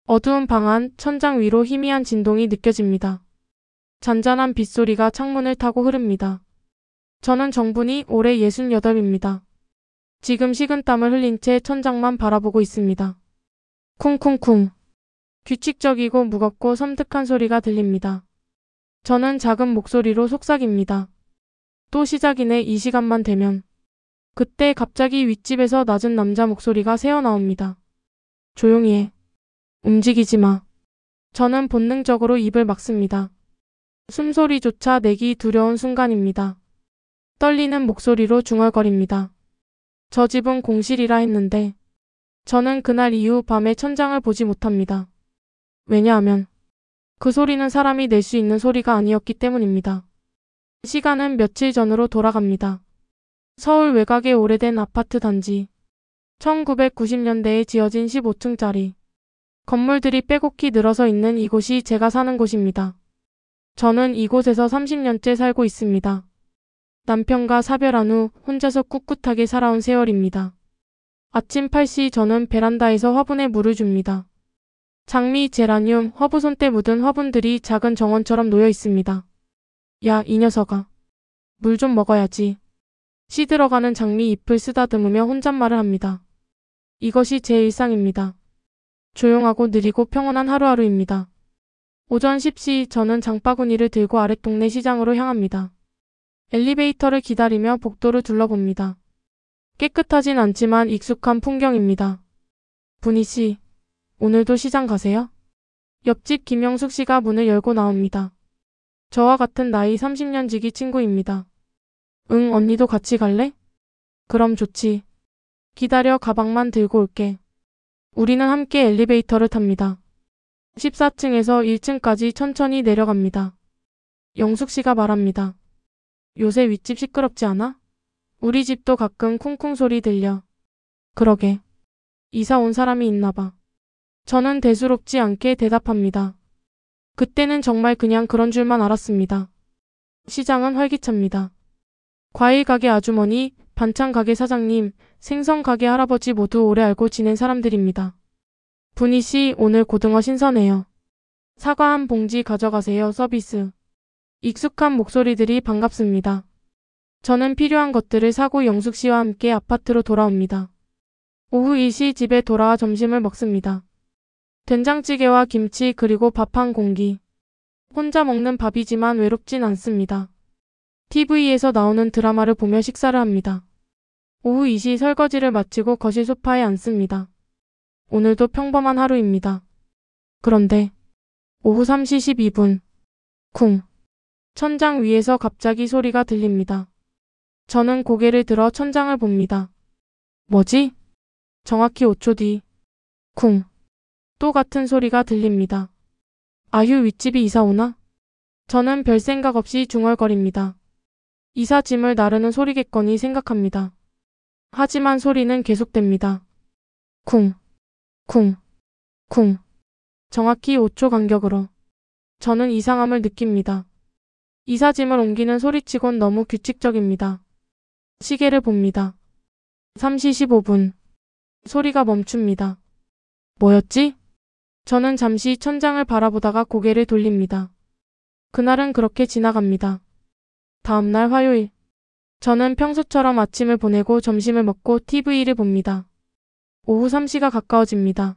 어두운 방 안 천장 위로 희미한 진동이 느껴집니다. 잔잔한 빗소리가 창문을 타고 흐릅니다. 저는 정분이 올해 68입니다. 지금 식은땀을 흘린 채 천장만 바라보고 있습니다. 쿵쿵쿵. 규칙적이고 무겁고 섬뜩한 소리가 들립니다. 저는 작은 목소리로 속삭입니다. 또 시작이네. 이 시간만 되면. 그때 갑자기 윗집에서 낮은 남자 목소리가 새어나옵니다. 조용히 해. 움직이지 마. 저는 본능적으로 입을 막습니다. 숨소리조차 내기 두려운 순간입니다. 떨리는 목소리로 중얼거립니다. 저 집은 공실이라 했는데 저는 그날 이후 밤에 천장을 보지 못합니다. 왜냐하면 그 소리는 사람이 낼 수 있는 소리가 아니었기 때문입니다. 시간은 며칠 전으로 돌아갑니다. 서울 외곽의 오래된 아파트 단지. 1990년대에 지어진 15층짜리. 건물들이 빼곡히 늘어서 있는 이곳이 제가 사는 곳입니다. 저는 이곳에서 30년째 살고 있습니다. 남편과 사별한 후 혼자서 꿋꿋하게 살아온 세월입니다. 아침 8시 저는 베란다에서 화분에 물을 줍니다. 장미, 제라늄, 허브손때 묻은 화분들이 작은 정원처럼 놓여 있습니다. 야, 이 녀석아. 물 좀 먹어야지. 시들어가는 장미 잎을 쓰다듬으며 혼잣말을 합니다. 이것이 제 일상입니다. 조용하고 느리고 평온한 하루하루입니다. 오전 10시 저는 장바구니를 들고 아랫동네 시장으로 향합니다. 엘리베이터를 기다리며 복도를 둘러봅니다. 깨끗하진 않지만 익숙한 풍경입니다. 분희 씨, 오늘도 시장 가세요? 옆집 김영숙 씨가 문을 열고 나옵니다. 저와 같은 나이 30년 지기 친구입니다. 응, 언니도 같이 갈래? 그럼 좋지. 기다려, 가방만 들고 올게. 우리는 함께 엘리베이터를 탑니다. 14층에서 1층까지 천천히 내려갑니다. 영숙 씨가 말합니다. 요새 윗집 시끄럽지 않아? 우리 집도 가끔 쿵쿵 소리 들려. 그러게. 이사 온 사람이 있나 봐. 저는 대수롭지 않게 대답합니다. 그때는 정말 그냥 그런 줄만 알았습니다. 시장은 활기찹니다. 과일 가게 아주머니, 반찬 가게 사장님, 생선 가게 할아버지 모두 오래 알고 지낸 사람들입니다. 분희 씨, 오늘 고등어 신선해요. 사과 한 봉지 가져가세요. 서비스. 익숙한 목소리들이 반갑습니다. 저는 필요한 것들을 사고 영숙 씨와 함께 아파트로 돌아옵니다. 오후 2시 집에 돌아와 점심을 먹습니다. 된장찌개와 김치 그리고 밥 한 공기. 혼자 먹는 밥이지만 외롭진 않습니다. TV에서 나오는 드라마를 보며 식사를 합니다. 오후 2시 설거지를 마치고 거실 소파에 앉습니다. 오늘도 평범한 하루입니다. 그런데 오후 3시 12분. 쿵. 천장 위에서 갑자기 소리가 들립니다. 저는 고개를 들어 천장을 봅니다. 뭐지? 정확히 5초 뒤. 쿵. 또 같은 소리가 들립니다. 아휴, 윗집이 이사 오나? 저는 별 생각 없이 중얼거립니다. 이사 짐을 나르는 소리겠거니 생각합니다. 하지만 소리는 계속됩니다. 쿵. 쿵. 쿵. 정확히 5초 간격으로. 저는 이상함을 느낍니다. 이사짐을 옮기는 소리치곤 너무 규칙적입니다. 시계를 봅니다. 3시 15분. 소리가 멈춥니다. 뭐였지? 저는 잠시 천장을 바라보다가 고개를 돌립니다. 그날은 그렇게 지나갑니다. 다음날 화요일. 저는 평소처럼 아침을 보내고 점심을 먹고 TV를 봅니다. 오후 3시가 가까워집니다.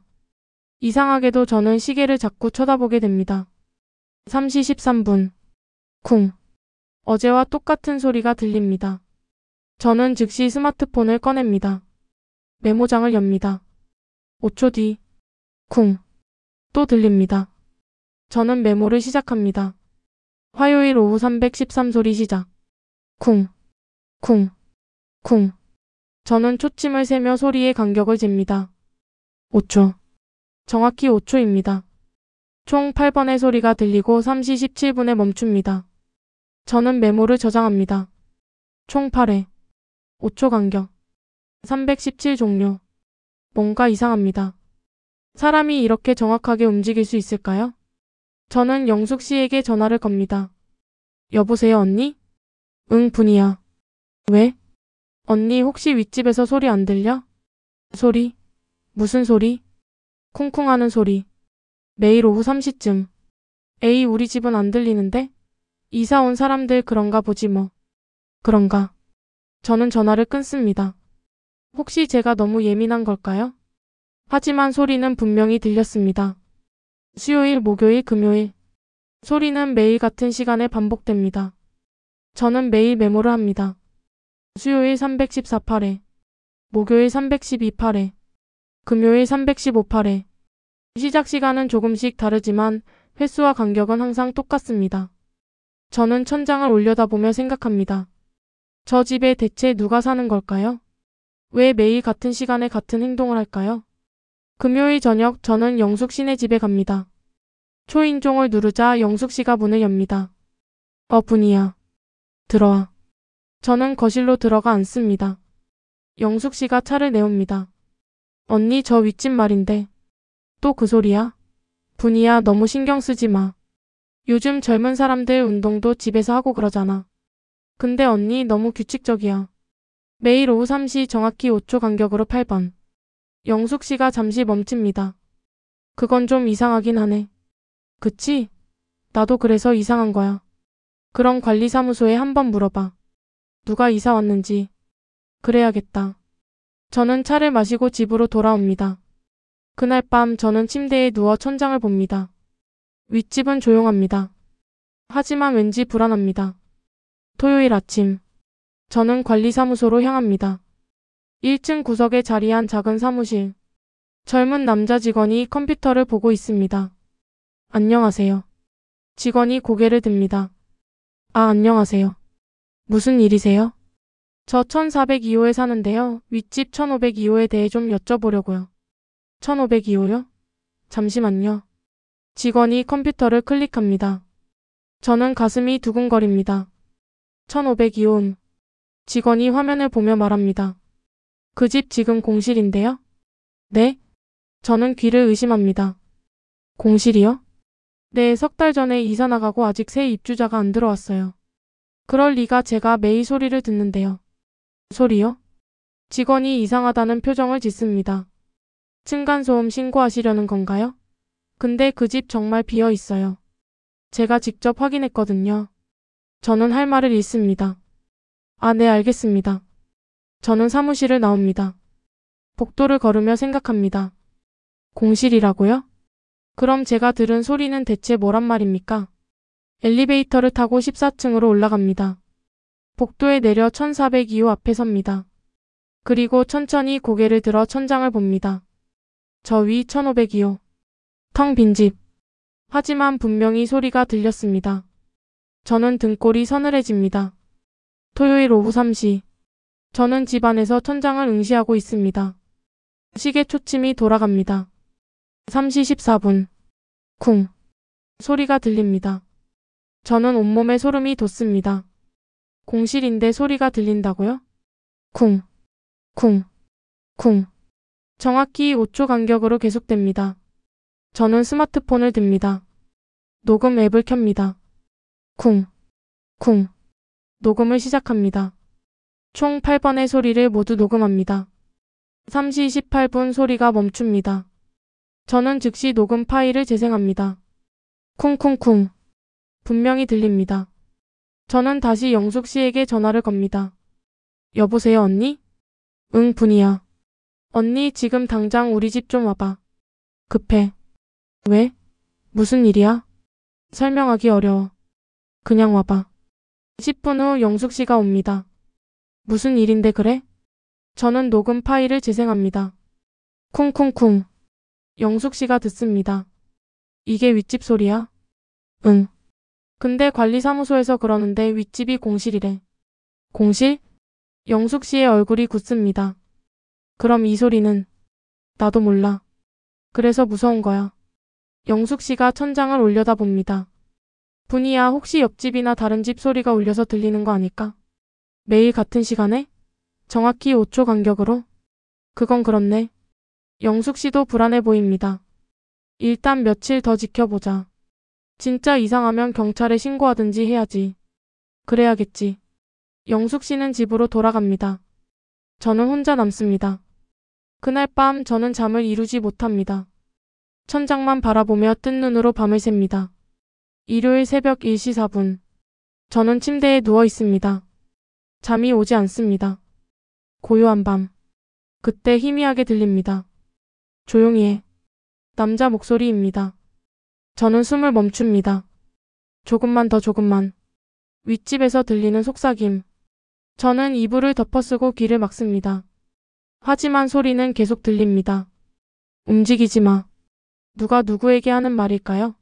이상하게도 저는 시계를 자꾸 쳐다보게 됩니다. 3시 13분. 쿵. 어제와 똑같은 소리가 들립니다. 저는 즉시 스마트폰을 꺼냅니다. 메모장을 엽니다. 5초 뒤. 쿵. 또 들립니다. 저는 메모를 시작합니다. 화요일 오후 313 소리 시작. 쿵. 쿵. 쿵. 저는 초침을 세며 소리의 간격을 잽니다. 5초. 정확히 5초입니다. 총 8번의 소리가 들리고 3시 17분에 멈춥니다. 저는 메모를 저장합니다. 총 8회. 5초 간격. 317 종료. 뭔가 이상합니다. 사람이 이렇게 정확하게 움직일 수 있을까요? 저는 영숙 씨에게 전화를 겁니다. 여보세요, 언니? 응, 분이야. 왜? 언니 혹시 윗집에서 소리 안 들려? 소리? 무슨 소리? 쿵쿵 하는 소리. 매일 오후 3시쯤. 에이, 우리 집은 안 들리는데? 이사 온 사람들 그런가 보지 뭐. 그런가. 저는 전화를 끊습니다. 혹시 제가 너무 예민한 걸까요? 하지만 소리는 분명히 들렸습니다. 수요일, 목요일, 금요일. 소리는 매일 같은 시간에 반복됩니다. 저는 매일 메모를 합니다. 수요일 314파레, 목요일 312파레, 금요일 315파레. 시작 시간은 조금씩 다르지만 횟수와 간격은 항상 똑같습니다. 저는 천장을 올려다보며 생각합니다. 저 집에 대체 누가 사는 걸까요? 왜 매일 같은 시간에 같은 행동을 할까요? 금요일 저녁 저는 영숙 씨네 집에 갑니다. 초인종을 누르자 영숙 씨가 문을 엽니다. 분이야. 들어와. 저는 거실로 들어가 앉습니다. 영숙 씨가 차를 내옵니다. 언니, 저 윗집 말인데. 또 그 소리야? 분이야, 너무 신경 쓰지 마. 요즘 젊은 사람들 운동도 집에서 하고 그러잖아. 근데 언니 너무 규칙적이야. 매일 오후 3시 정확히 5초 간격으로 8번. 영숙 씨가 잠시 멈춥니다. 그건 좀 이상하긴 하네. 그치? 나도 그래서 이상한 거야. 그럼 관리사무소에 한번 물어봐. 누가 이사 왔는지. 그래야겠다. 저는 차를 마시고 집으로 돌아옵니다. 그날 밤 저는 침대에 누워 천장을 봅니다. 윗집은 조용합니다. 하지만 왠지 불안합니다. 토요일 아침. 저는 관리사무소로 향합니다. 1층 구석에 자리한 작은 사무실. 젊은 남자 직원이 컴퓨터를 보고 있습니다. 안녕하세요. 직원이 고개를 듭니다. 안녕하세요. 무슨 일이세요? 저 1402호에 사는데요. 윗집 1502호에 대해 좀 여쭤보려고요. 1502호요? 잠시만요. 직원이 컴퓨터를 클릭합니다. 저는 가슴이 두근거립니다. 1502호. 직원이 화면을 보며 말합니다. 그 집 지금 공실인데요? 네? 저는 귀를 의심합니다. 공실이요? 네, 3달 전에 이사 나가고 아직 새 입주자가 안 들어왔어요. 그럴 리가, 제가 매일 소리를 듣는데요. 소리요? 직원이 이상하다는 표정을 짓습니다. 층간소음 신고하시려는 건가요? 근데 그 집 정말 비어 있어요. 제가 직접 확인했거든요. 저는 할 말을 잃습니다. 네, 알겠습니다. 저는 사무실을 나옵니다. 복도를 걸으며 생각합니다. 공실이라고요? 그럼 제가 들은 소리는 대체 뭐란 말입니까? 엘리베이터를 타고 14층으로 올라갑니다. 복도에 내려 1402호 앞에 섭니다. 그리고 천천히 고개를 들어 천장을 봅니다. 저 위 1502호. 텅 빈 집. 하지만 분명히 소리가 들렸습니다. 저는 등골이 서늘해집니다. 토요일 오후 3시. 저는 집 안에서 천장을 응시하고 있습니다. 시계 초침이 돌아갑니다. 3시 14분. 쿵. 소리가 들립니다. 저는 온몸에 소름이 돋습니다. 공실인데 소리가 들린다고요? 쿵. 쿵. 쿵. 정확히 5초 간격으로 계속됩니다. 저는 스마트폰을 듭니다. 녹음 앱을 켭니다. 쿵. 쿵. 녹음을 시작합니다. 총 8번의 소리를 모두 녹음합니다. 3시 28분 소리가 멈춥니다. 저는 즉시 녹음 파일을 재생합니다. 쿵쿵쿵. 분명히 들립니다. 저는 다시 영숙 씨에게 전화를 겁니다. 여보세요, 언니? 응, 분이야. 언니, 지금 당장 우리 집 좀 와봐. 급해. 왜? 무슨 일이야? 설명하기 어려워. 그냥 와봐. 10분 후 영숙 씨가 옵니다. 무슨 일인데 그래? 저는 녹음 파일을 재생합니다. 쿵쿵쿵. 영숙 씨가 듣습니다. 이게 윗집 소리야? 응. 근데 관리사무소에서 그러는데 윗집이 공실이래. 공실? 영숙 씨의 얼굴이 굳습니다. 그럼 이 소리는? 나도 몰라. 그래서 무서운 거야. 영숙 씨가 천장을 올려다봅니다. 분이야, 혹시 옆집이나 다른 집 소리가 울려서 들리는 거 아닐까? 매일 같은 시간에? 정확히 5초 간격으로? 그건 그렇네. 영숙 씨도 불안해 보입니다. 일단 며칠 더 지켜보자. 진짜 이상하면 경찰에 신고하든지 해야지. 그래야겠지. 영숙 씨는 집으로 돌아갑니다. 저는 혼자 남습니다. 그날 밤 저는 잠을 이루지 못합니다. 천장만 바라보며 뜬 눈으로 밤을 셉니다. 일요일 새벽 1시 4분. 저는 침대에 누워 있습니다. 잠이 오지 않습니다. 고요한 밤. 그때 희미하게 들립니다. 조용히 해. 남자 목소리입니다. 저는 숨을 멈춥니다. 조금만 더 조금만. 윗집에서 들리는 속삭임. 저는 이불을 덮어쓰고 귀를 막습니다. 하지만 소리는 계속 들립니다. 움직이지 마. 누가 누구에게 하는 말일까요?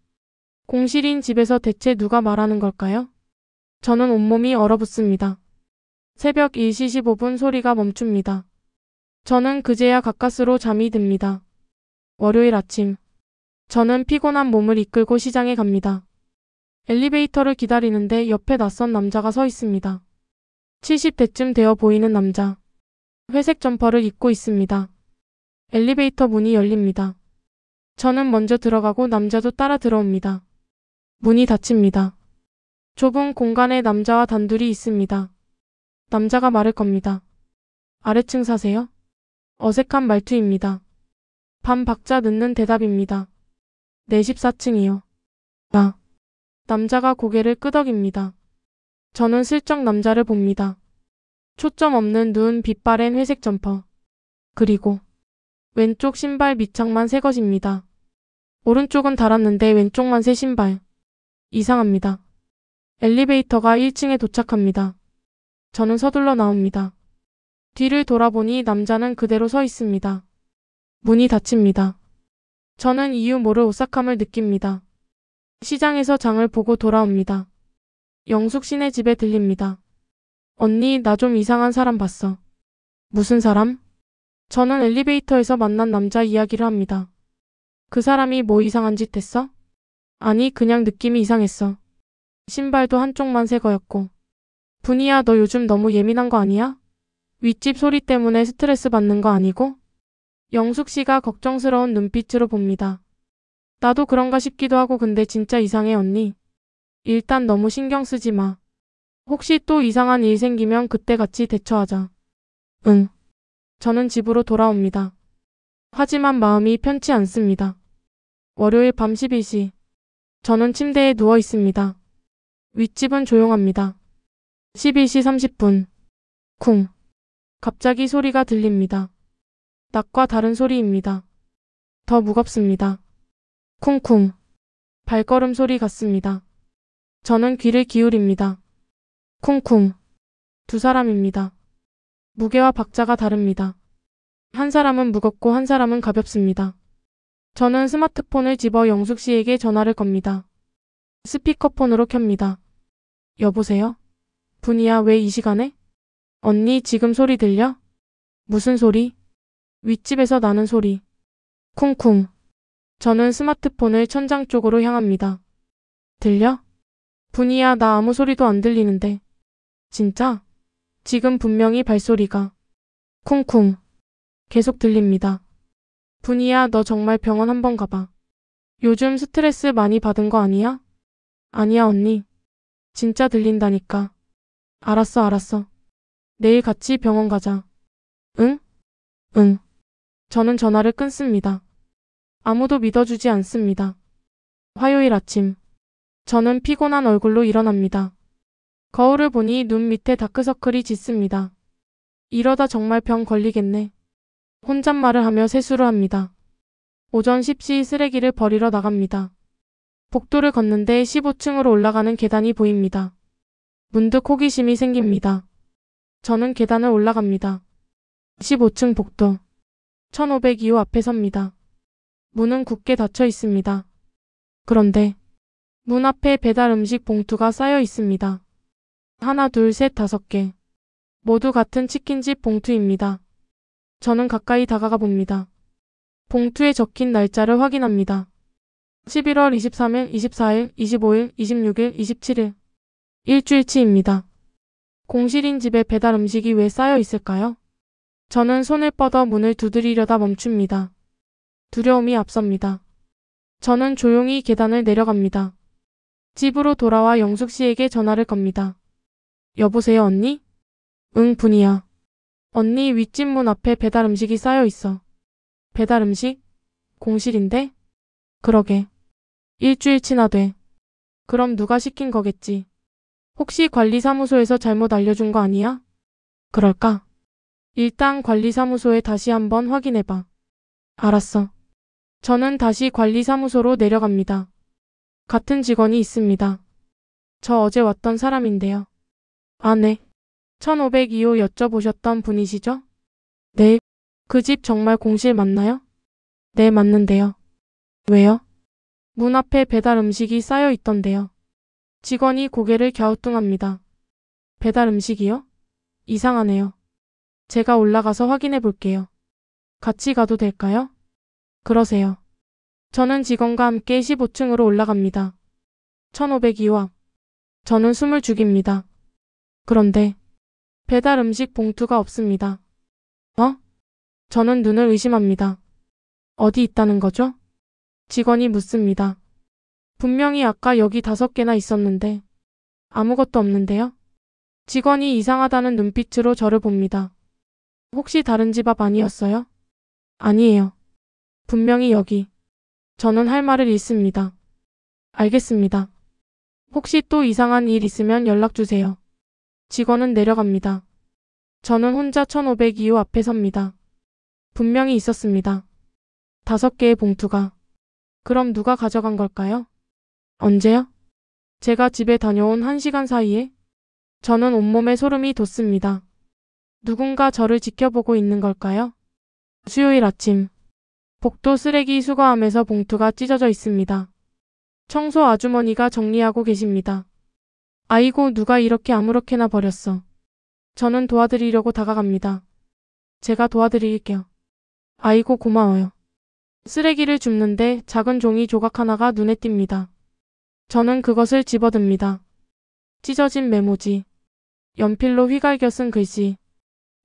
공실인 집에서 대체 누가 말하는 걸까요? 저는 온몸이 얼어붙습니다. 새벽 1시 15분 소리가 멈춥니다. 저는 그제야 가까스로 잠이 듭니다. 월요일 아침. 저는 피곤한 몸을 이끌고 시장에 갑니다. 엘리베이터를 기다리는데 옆에 낯선 남자가 서 있습니다. 70대쯤 되어 보이는 남자. 회색 점퍼를 입고 있습니다. 엘리베이터 문이 열립니다. 저는 먼저 들어가고 남자도 따라 들어옵니다. 문이 닫힙니다. 좁은 공간에 남자와 단둘이 있습니다. 남자가 말을 겁니다. 아래층 사세요? 어색한 말투입니다. 반 박자 늦는 대답입니다. 네 14층이요. 남자가 고개를 끄덕입니다. 저는 슬쩍 남자를 봅니다. 초점 없는 눈, 빛바랜 회색 점퍼. 그리고 왼쪽 신발 밑창만 새 것입니다. 오른쪽은 닳았는데 왼쪽만 새 신발. 이상합니다. 엘리베이터가 1층에 도착합니다. 저는 서둘러 나옵니다. 뒤를 돌아보니 남자는 그대로 서 있습니다. 문이 닫힙니다. 저는 이유 모를 오싹함을 느낍니다. 시장에서 장을 보고 돌아옵니다. 영숙 씨네 집에 들립니다. 언니, 나 좀 이상한 사람 봤어. 무슨 사람? 저는 엘리베이터에서 만난 남자 이야기를 합니다. 그 사람이 뭐 이상한 짓 했어? 아니, 그냥 느낌이 이상했어. 신발도 한쪽만 새 거였고. 분이야, 너 요즘 너무 예민한 거 아니야? 윗집 소리 때문에 스트레스 받는 거 아니고? 영숙 씨가 걱정스러운 눈빛으로 봅니다. 나도 그런가 싶기도 하고 근데 진짜 이상해 언니. 일단 너무 신경 쓰지 마. 혹시 또 이상한 일 생기면 그때 같이 대처하자. 응. 저는 집으로 돌아옵니다. 하지만 마음이 편치 않습니다. 월요일 밤 11시. 저는 침대에 누워 있습니다. 윗집은 조용합니다. 11시 30분. 쿵. 갑자기 소리가 들립니다. 낮과 다른 소리입니다. 더 무겁습니다. 쿵쿵. 발걸음 소리 같습니다. 저는 귀를 기울입니다. 쿵쿵. 두 사람입니다. 무게와 박자가 다릅니다. 한 사람은 무겁고 한 사람은 가볍습니다. 저는 스마트폰을 집어 영숙 씨에게 전화를 겁니다. 스피커폰으로 켭니다. 여보세요? 분이야, 왜 이 시간에? 언니, 지금 소리 들려? 무슨 소리? 윗집에서 나는 소리. 쿵쿵. 저는 스마트폰을 천장 쪽으로 향합니다. 들려? 분이야, 나 아무 소리도 안 들리는데. 진짜? 지금 분명히 발소리가. 쿵쿵. 계속 들립니다. 분이야, 너 정말 병원 한번 가봐. 요즘 스트레스 많이 받은 거 아니야? 아니야, 언니. 진짜 들린다니까. 알았어. 내일 같이 병원 가자. 응? 응. 저는 전화를 끊습니다. 아무도 믿어주지 않습니다. 화요일 아침. 저는 피곤한 얼굴로 일어납니다. 거울을 보니 눈 밑에 다크서클이 짙습니다. 이러다 정말 병 걸리겠네. 혼잣말을 하며 세수를 합니다. 오전 10시 쓰레기를 버리러 나갑니다. 복도를 걷는데 15층으로 올라가는 계단이 보입니다. 문득 호기심이 생깁니다. 저는 계단을 올라갑니다. 15층 복도. 1502호 앞에 섭니다. 문은 굳게 닫혀 있습니다. 그런데 문 앞에 배달 음식 봉투가 쌓여 있습니다. 하나, 둘, 셋, 5개. 모두 같은 치킨집 봉투입니다. 저는 가까이 다가가 봅니다. 봉투에 적힌 날짜를 확인합니다. 11월 23일, 24일, 25일, 26일, 27일. 일주일치입니다. 공실인 집에 배달 음식이 왜 쌓여 있을까요? 저는 손을 뻗어 문을 두드리려다 멈춥니다. 두려움이 앞섭니다. 저는 조용히 계단을 내려갑니다. 집으로 돌아와 영숙 씨에게 전화를 겁니다. 여보세요, 언니? 응, 분이야. 언니, 윗집 문 앞에 배달 음식이 쌓여 있어. 배달 음식? 공실인데? 그러게. 일주일치나 돼. 그럼 누가 시킨 거겠지. 혹시 관리사무소에서 잘못 알려준 거 아니야? 그럴까? 일단 관리사무소에 다시 한번 확인해봐. 알았어. 저는 다시 관리사무소로 내려갑니다. 같은 직원이 있습니다. 저 어제 왔던 사람인데요. 아, 네. 1502호 여쭤보셨던 분이시죠? 네. 그 집 정말 공실 맞나요? 네, 맞는데요. 왜요? 문 앞에 배달 음식이 쌓여 있던데요. 직원이 고개를 갸우뚱합니다. 배달 음식이요? 이상하네요. 제가 올라가서 확인해 볼게요. 같이 가도 될까요? 그러세요. 저는 직원과 함께 15층으로 올라갑니다. 1502호 앞. 저는 숨을 죽입니다. 그런데 배달 음식 봉투가 없습니다. 어? 저는 눈을 의심합니다. 어디 있다는 거죠? 직원이 묻습니다. 분명히 아까 여기 5개나 있었는데 아무것도 없는데요? 직원이 이상하다는 눈빛으로 저를 봅니다. 혹시 다른 집 앞 아니었어요? 아니에요. 분명히 여기. 저는 할 말을 잃습니다. 알겠습니다. 혹시 또 이상한 일 있으면 연락 주세요. 직원은 내려갑니다. 저는 혼자 1502호 앞에 섭니다. 분명히 있었습니다. 5개의 봉투가. 그럼 누가 가져간 걸까요? 언제요? 제가 집에 다녀온 1시간 사이에? 저는 온몸에 소름이 돋습니다. 누군가 저를 지켜보고 있는 걸까요? 수요일 아침. 복도 쓰레기 수거함에서 봉투가 찢어져 있습니다. 청소 아주머니가 정리하고 계십니다. 아이고, 누가 이렇게 아무렇게나 버렸어. 저는 도와드리려고 다가갑니다. 제가 도와드릴게요. 아이고, 고마워요. 쓰레기를 줍는데 작은 종이 조각 하나가 눈에 띕니다. 저는 그것을 집어듭니다. 찢어진 메모지. 연필로 휘갈겨 쓴 글씨.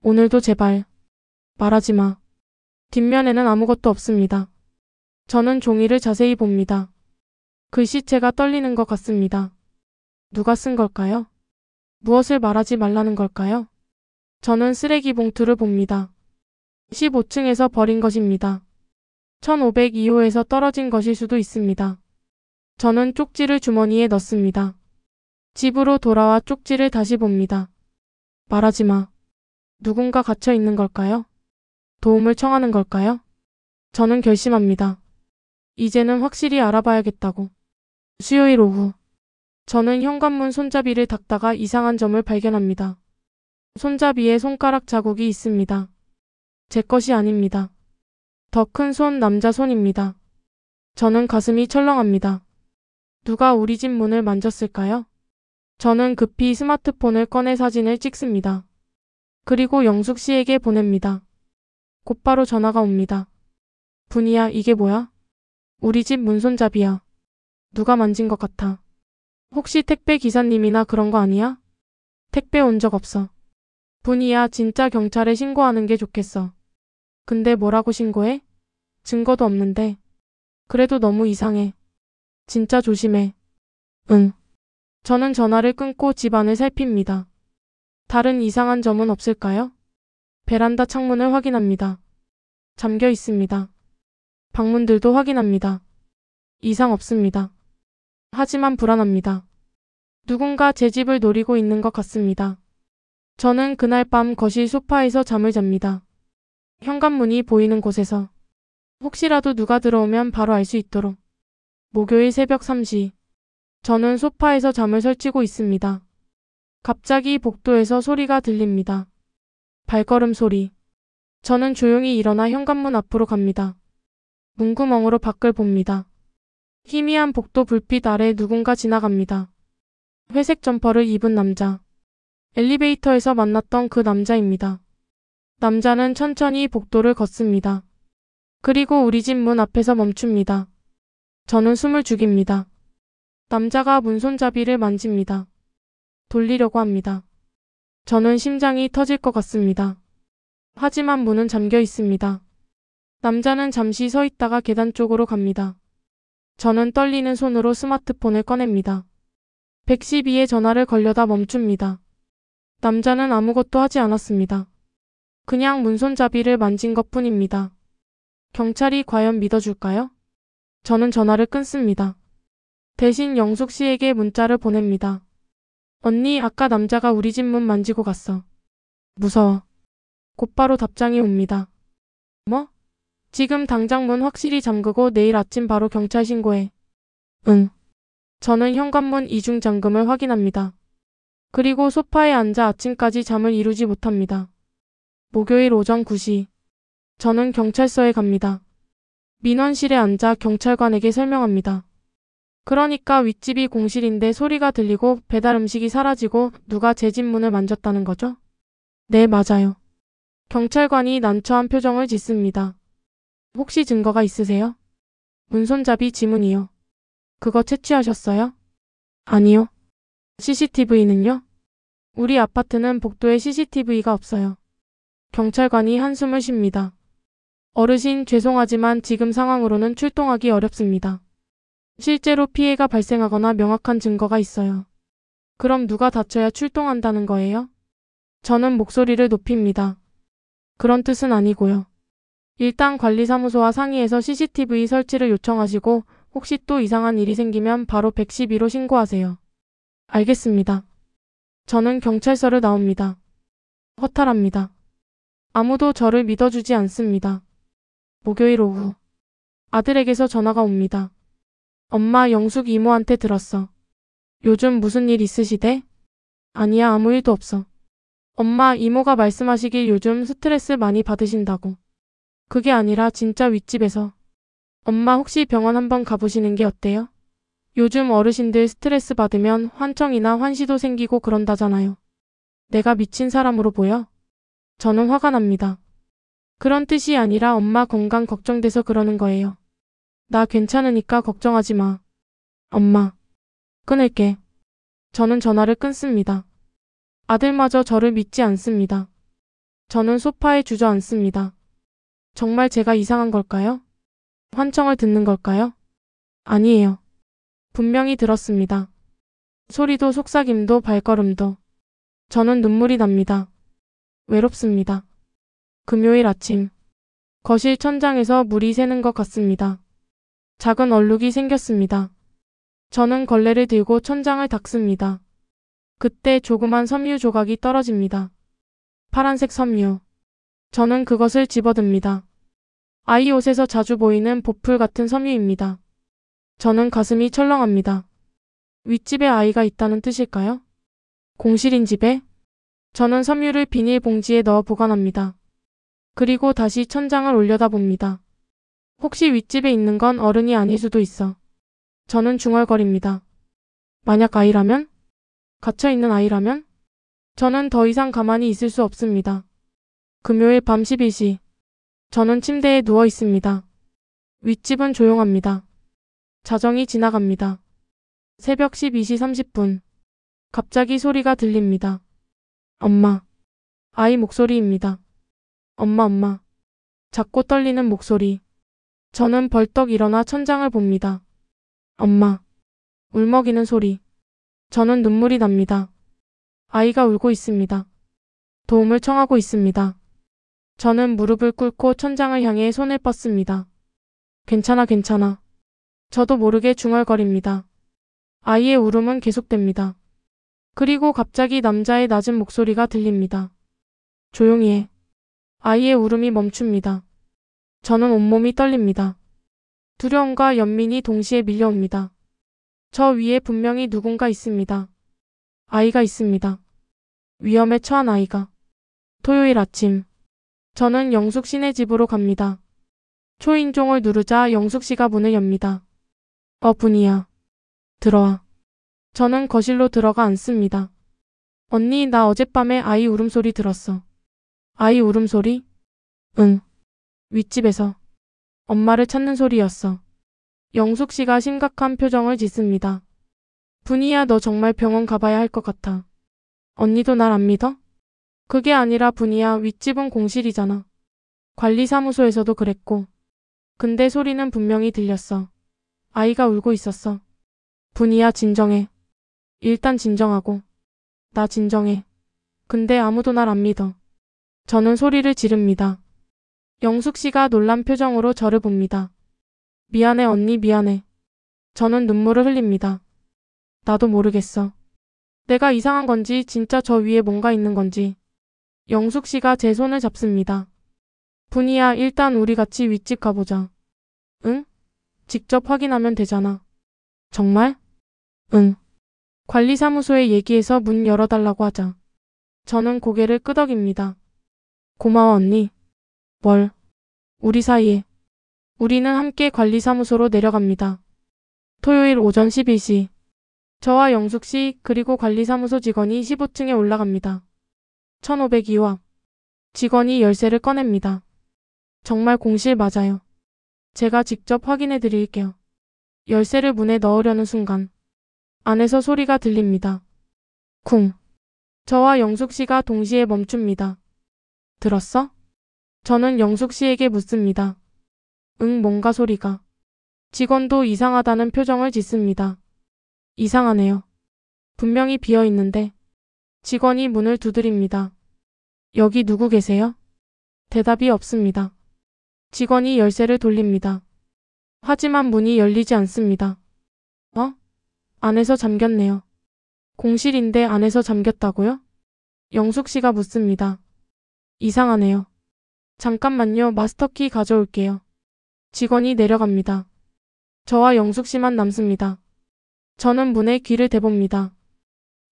오늘도 제발. 말하지 마. 뒷면에는 아무것도 없습니다. 저는 종이를 자세히 봅니다. 글씨체가 떨리는 것 같습니다. 누가 쓴 걸까요? 무엇을 말하지 말라는 걸까요? 저는 쓰레기 봉투를 봅니다. 15층에서 버린 것입니다. 1502호에서 떨어진 것일 수도 있습니다. 저는 쪽지를 주머니에 넣습니다. 집으로 돌아와 쪽지를 다시 봅니다. 말하지 마. 누군가 갇혀 있는 걸까요? 도움을 청하는 걸까요? 저는 결심합니다. 이제는 확실히 알아봐야겠다고. 수요일 오후. 저는 현관문 손잡이를 닦다가 이상한 점을 발견합니다. 손잡이에 손가락 자국이 있습니다. 제 것이 아닙니다. 더 큰 손, 남자 손입니다. 저는 가슴이 철렁합니다. 누가 우리 집 문을 만졌을까요? 저는 급히 스마트폰을 꺼내 사진을 찍습니다. 그리고 영숙 씨에게 보냅니다. 곧바로 전화가 옵니다. 분이야, 이게 뭐야? 우리 집 문손잡이야. 누가 만진 것 같아. 혹시 택배 기사님이나 그런 거 아니야? 택배 온 적 없어. 분이야, 진짜 경찰에 신고하는 게 좋겠어. 근데 뭐라고 신고해? 증거도 없는데. 그래도 너무 이상해. 진짜 조심해. 응. 저는 전화를 끊고 집안을 살핍니다. 다른 이상한 점은 없을까요? 베란다 창문을 확인합니다. 잠겨 있습니다. 방문들도 확인합니다. 이상 없습니다. 하지만 불안합니다. 누군가 제 집을 노리고 있는 것 같습니다. 저는 그날 밤 거실 소파에서 잠을 잡니다. 현관문이 보이는 곳에서. 혹시라도 누가 들어오면 바로 알 수 있도록. 목요일 새벽 3시. 저는 소파에서 잠을 설치고 있습니다. 갑자기 복도에서 소리가 들립니다. 발걸음 소리. 저는 조용히 일어나 현관문 앞으로 갑니다. 문구멍으로 밖을 봅니다. 희미한 복도 불빛 아래 누군가 지나갑니다. 회색 점퍼를 입은 남자. 엘리베이터에서 만났던 그 남자입니다. 남자는 천천히 복도를 걷습니다. 그리고 우리 집 문 앞에서 멈춥니다. 저는 숨을 죽입니다. 남자가 문손잡이를 만집니다. 돌리려고 합니다. 저는 심장이 터질 것 같습니다. 하지만 문은 잠겨 있습니다. 남자는 잠시 서 있다가 계단 쪽으로 갑니다. 저는 떨리는 손으로 스마트폰을 꺼냅니다. 112에 전화를 걸려다 멈춥니다. 남자는 아무것도 하지 않았습니다. 그냥 문손잡이를 만진 것뿐입니다. 경찰이 과연 믿어줄까요? 저는 전화를 끊습니다. 대신 영숙 씨에게 문자를 보냅니다. 언니, 아까 남자가 우리 집 문 만지고 갔어. 무서워. 곧바로 답장이 옵니다. 뭐? 지금 당장 문 확실히 잠그고 내일 아침 바로 경찰 신고해. 응. 저는 현관문 이중 잠금을 확인합니다. 그리고 소파에 앉아 아침까지 잠을 이루지 못합니다. 목요일 오전 9시. 저는 경찰서에 갑니다. 민원실에 앉아 경찰관에게 설명합니다. 그러니까 윗집이 공실인데 소리가 들리고 배달 음식이 사라지고 누가 제 집 문을 만졌다는 거죠? 네, 맞아요. 경찰관이 난처한 표정을 짓습니다. 혹시 증거가 있으세요? 문손잡이 지문이요. 그거 채취하셨어요? 아니요. CCTV는요? 우리 아파트는 복도에 CCTV가 없어요. 경찰관이 한숨을 쉽니다. 어르신, 죄송하지만 지금 상황으로는 출동하기 어렵습니다. 실제로 피해가 발생하거나 명확한 증거가 있어요. 그럼 누가 다쳐야 출동한다는 거예요? 저는 목소리를 높입니다. 그런 뜻은 아니고요. 일단 관리사무소와 상의해서 CCTV 설치를 요청하시고 혹시 또 이상한 일이 생기면 바로 112로 신고하세요. 알겠습니다. 저는 경찰서를 나옵니다. 허탈합니다. 아무도 저를 믿어주지 않습니다. 목요일 오후. 아들에게서 전화가 옵니다. 엄마, 영숙 이모한테 들었어. 요즘 무슨 일 있으시대? 아니야, 아무 일도 없어. 엄마, 이모가 말씀하시길 요즘 스트레스 많이 받으신다고. 그게 아니라 진짜 윗집에서. 엄마, 혹시 병원 한번 가보시는 게 어때요? 요즘 어르신들 스트레스 받으면 환청이나 환시도 생기고 그런다잖아요. 내가 미친 사람으로 보여? 저는 화가 납니다. 그런 뜻이 아니라 엄마 건강 걱정돼서 그러는 거예요. 나 괜찮으니까 걱정하지 마. 엄마. 끊을게. 저는 전화를 끊습니다. 아들마저 저를 믿지 않습니다. 저는 소파에 주저앉습니다. 정말 제가 이상한 걸까요? 환청을 듣는 걸까요? 아니에요. 분명히 들었습니다. 소리도 속삭임도 발걸음도. 저는 눈물이 납니다. 외롭습니다. 금요일 아침. 거실 천장에서 물이 새는 것 같습니다. 작은 얼룩이 생겼습니다. 저는 걸레를 들고 천장을 닦습니다. 그때 조그만 섬유 조각이 떨어집니다. 파란색 섬유. 저는 그것을 집어듭니다. 아이 옷에서 자주 보이는 보풀 같은 섬유입니다. 저는 가슴이 철렁합니다. 윗집에 아이가 있다는 뜻일까요? 공실인 집에? 저는 섬유를 비닐봉지에 넣어 보관합니다. 그리고 다시 천장을 올려다봅니다. 혹시 윗집에 있는 건 어른이 아닐 수도 있어. 저는 중얼거립니다. 만약 아이라면? 갇혀있는 아이라면? 저는 더 이상 가만히 있을 수 없습니다. 금요일 밤 11시. 저는 침대에 누워 있습니다. 윗집은 조용합니다. 자정이 지나갑니다. 새벽 12시 30분. 갑자기 소리가 들립니다. 엄마. 아이 목소리입니다. 엄마, 엄마. 작고 떨리는 목소리. 저는 벌떡 일어나 천장을 봅니다. 엄마. 울먹이는 소리. 저는 눈물이 납니다. 아이가 울고 있습니다. 도움을 청하고 있습니다. 저는 무릎을 꿇고 천장을 향해 손을 뻗습니다. 괜찮아, 괜찮아. 저도 모르게 중얼거립니다. 아이의 울음은 계속됩니다. 그리고 갑자기 남자의 낮은 목소리가 들립니다. 조용히 해. 아이의 울음이 멈춥니다. 저는 온몸이 떨립니다. 두려움과 연민이 동시에 밀려옵니다. 저 위에 분명히 누군가 있습니다. 아이가 있습니다. 위험에 처한 아이가. 토요일 아침. 저는 영숙 씨네 집으로 갑니다. 초인종을 누르자 영숙 씨가 문을 엽니다. 분이야. 들어와. 저는 거실로 들어가 앉습니다. 언니, 나 어젯밤에 아이 울음소리 들었어. 아이 울음소리? 응. 윗집에서. 엄마를 찾는 소리였어. 영숙 씨가 심각한 표정을 짓습니다. 분이야, 너 정말 병원 가봐야 할 것 같아. 언니도 날 안 믿어? 그게 아니라 분이야, 윗집은 공실이잖아. 관리사무소에서도 그랬고. 근데 소리는 분명히 들렸어. 아이가 울고 있었어. 분이야, 진정해. 일단 진정하고. 나 진정해. 근데 아무도 날 안 믿어. 저는 소리를 지릅니다. 영숙 씨가 놀란 표정으로 저를 봅니다. 미안해 언니 미안해. 저는 눈물을 흘립니다. 나도 모르겠어. 내가 이상한 건지 진짜 저 위에 뭔가 있는 건지. 영숙 씨가 제 손을 잡습니다. 분이야 일단 우리 같이 윗집 가보자. 응? 직접 확인하면 되잖아. 정말? 응. 관리사무소에 얘기해서 문 열어달라고 하자. 저는 고개를 끄덕입니다. 고마워 언니. 뭘? 우리 사이에. 우리는 함께 관리사무소로 내려갑니다. 토요일 오전 11시. 저와 영숙 씨 그리고 관리사무소 직원이 15층에 올라갑니다. 1502호. 직원이 열쇠를 꺼냅니다. 정말 공실 맞아요. 제가 직접 확인해 드릴게요. 열쇠를 문에 넣으려는 순간 안에서 소리가 들립니다. 쿵. 저와 영숙 씨가 동시에 멈춥니다. 들었어? 저는 영숙 씨에게 묻습니다. 응, 뭔가 소리가. 직원도 이상하다는 표정을 짓습니다. 이상하네요. 분명히 비어 있는데. 직원이 문을 두드립니다. 여기 누구 계세요? 대답이 없습니다. 직원이 열쇠를 돌립니다. 하지만 문이 열리지 않습니다. 안에서 잠겼네요. 공실인데 안에서 잠겼다고요? 영숙 씨가 묻습니다. 이상하네요. 잠깐만요. 마스터키 가져올게요. 직원이 내려갑니다. 저와 영숙 씨만 남습니다. 저는 문에 귀를 대봅니다.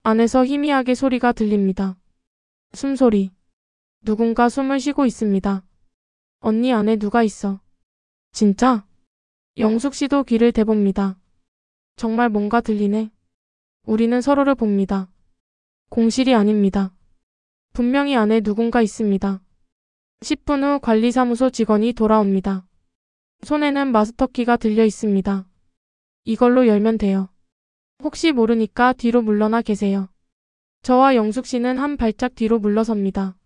안에서 희미하게 소리가 들립니다. 숨소리. 누군가 숨을 쉬고 있습니다. 언니 안에 누가 있어? 진짜? 영숙 씨도 귀를 대봅니다. 정말 뭔가 들리네. 우리는 서로를 봅니다. 공실이 아닙니다. 분명히 안에 누군가 있습니다. 10분 후 관리사무소 직원이 돌아옵니다. 손에는 마스터키가 들려 있습니다. 이걸로 열면 돼요. 혹시 모르니까 뒤로 물러나 계세요. 저와 영숙 씨는 한 발짝 뒤로 물러섭니다.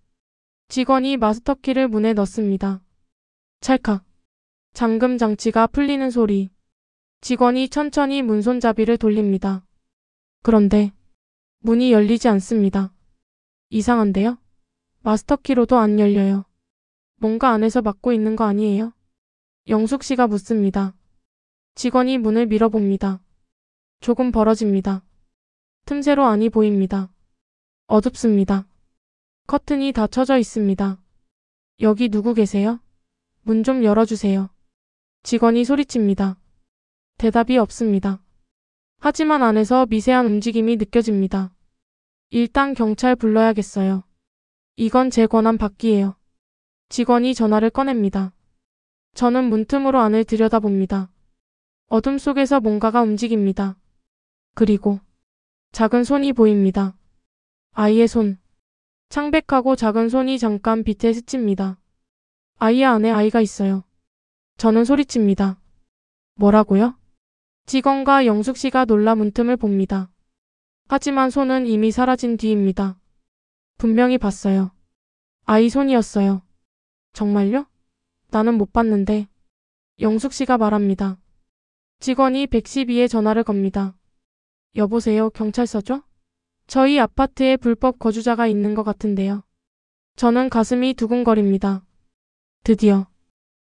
직원이 마스터키를 문에 넣습니다. 찰칵. 잠금 장치가 풀리는 소리. 직원이 천천히 문손잡이를 돌립니다. 그런데 문이 열리지 않습니다. 이상한데요? 마스터키로도 안 열려요. 뭔가 안에서 막고 있는 거 아니에요? 영숙 씨가 묻습니다. 직원이 문을 밀어봅니다. 조금 벌어집니다. 틈새로 안이 보입니다. 어둡습니다. 커튼이 다 쳐져 있습니다. 여기 누구 계세요? 문 좀 열어주세요. 직원이 소리칩니다. 대답이 없습니다. 하지만 안에서 미세한 움직임이 느껴집니다. 일단 경찰 불러야겠어요. 이건 제 권한 밖이에요. 직원이 전화를 꺼냅니다. 저는 문틈으로 안을 들여다봅니다. 어둠 속에서 뭔가가 움직입니다. 그리고 작은 손이 보입니다. 아이의 손. 창백하고 작은 손이 잠깐 빛에 스칩니다. 아이 안에 아이가 있어요. 저는 소리칩니다. 뭐라고요? 직원과 영숙 씨가 놀라 문틈을 봅니다. 하지만 손은 이미 사라진 뒤입니다. 분명히 봤어요. 아이 손이었어요. 정말요? 나는 못 봤는데. 영숙 씨가 말합니다. 직원이 112에 전화를 겁니다. 여보세요, 경찰서죠? 저희 아파트에 불법 거주자가 있는 것 같은데요. 저는 가슴이 두근거립니다.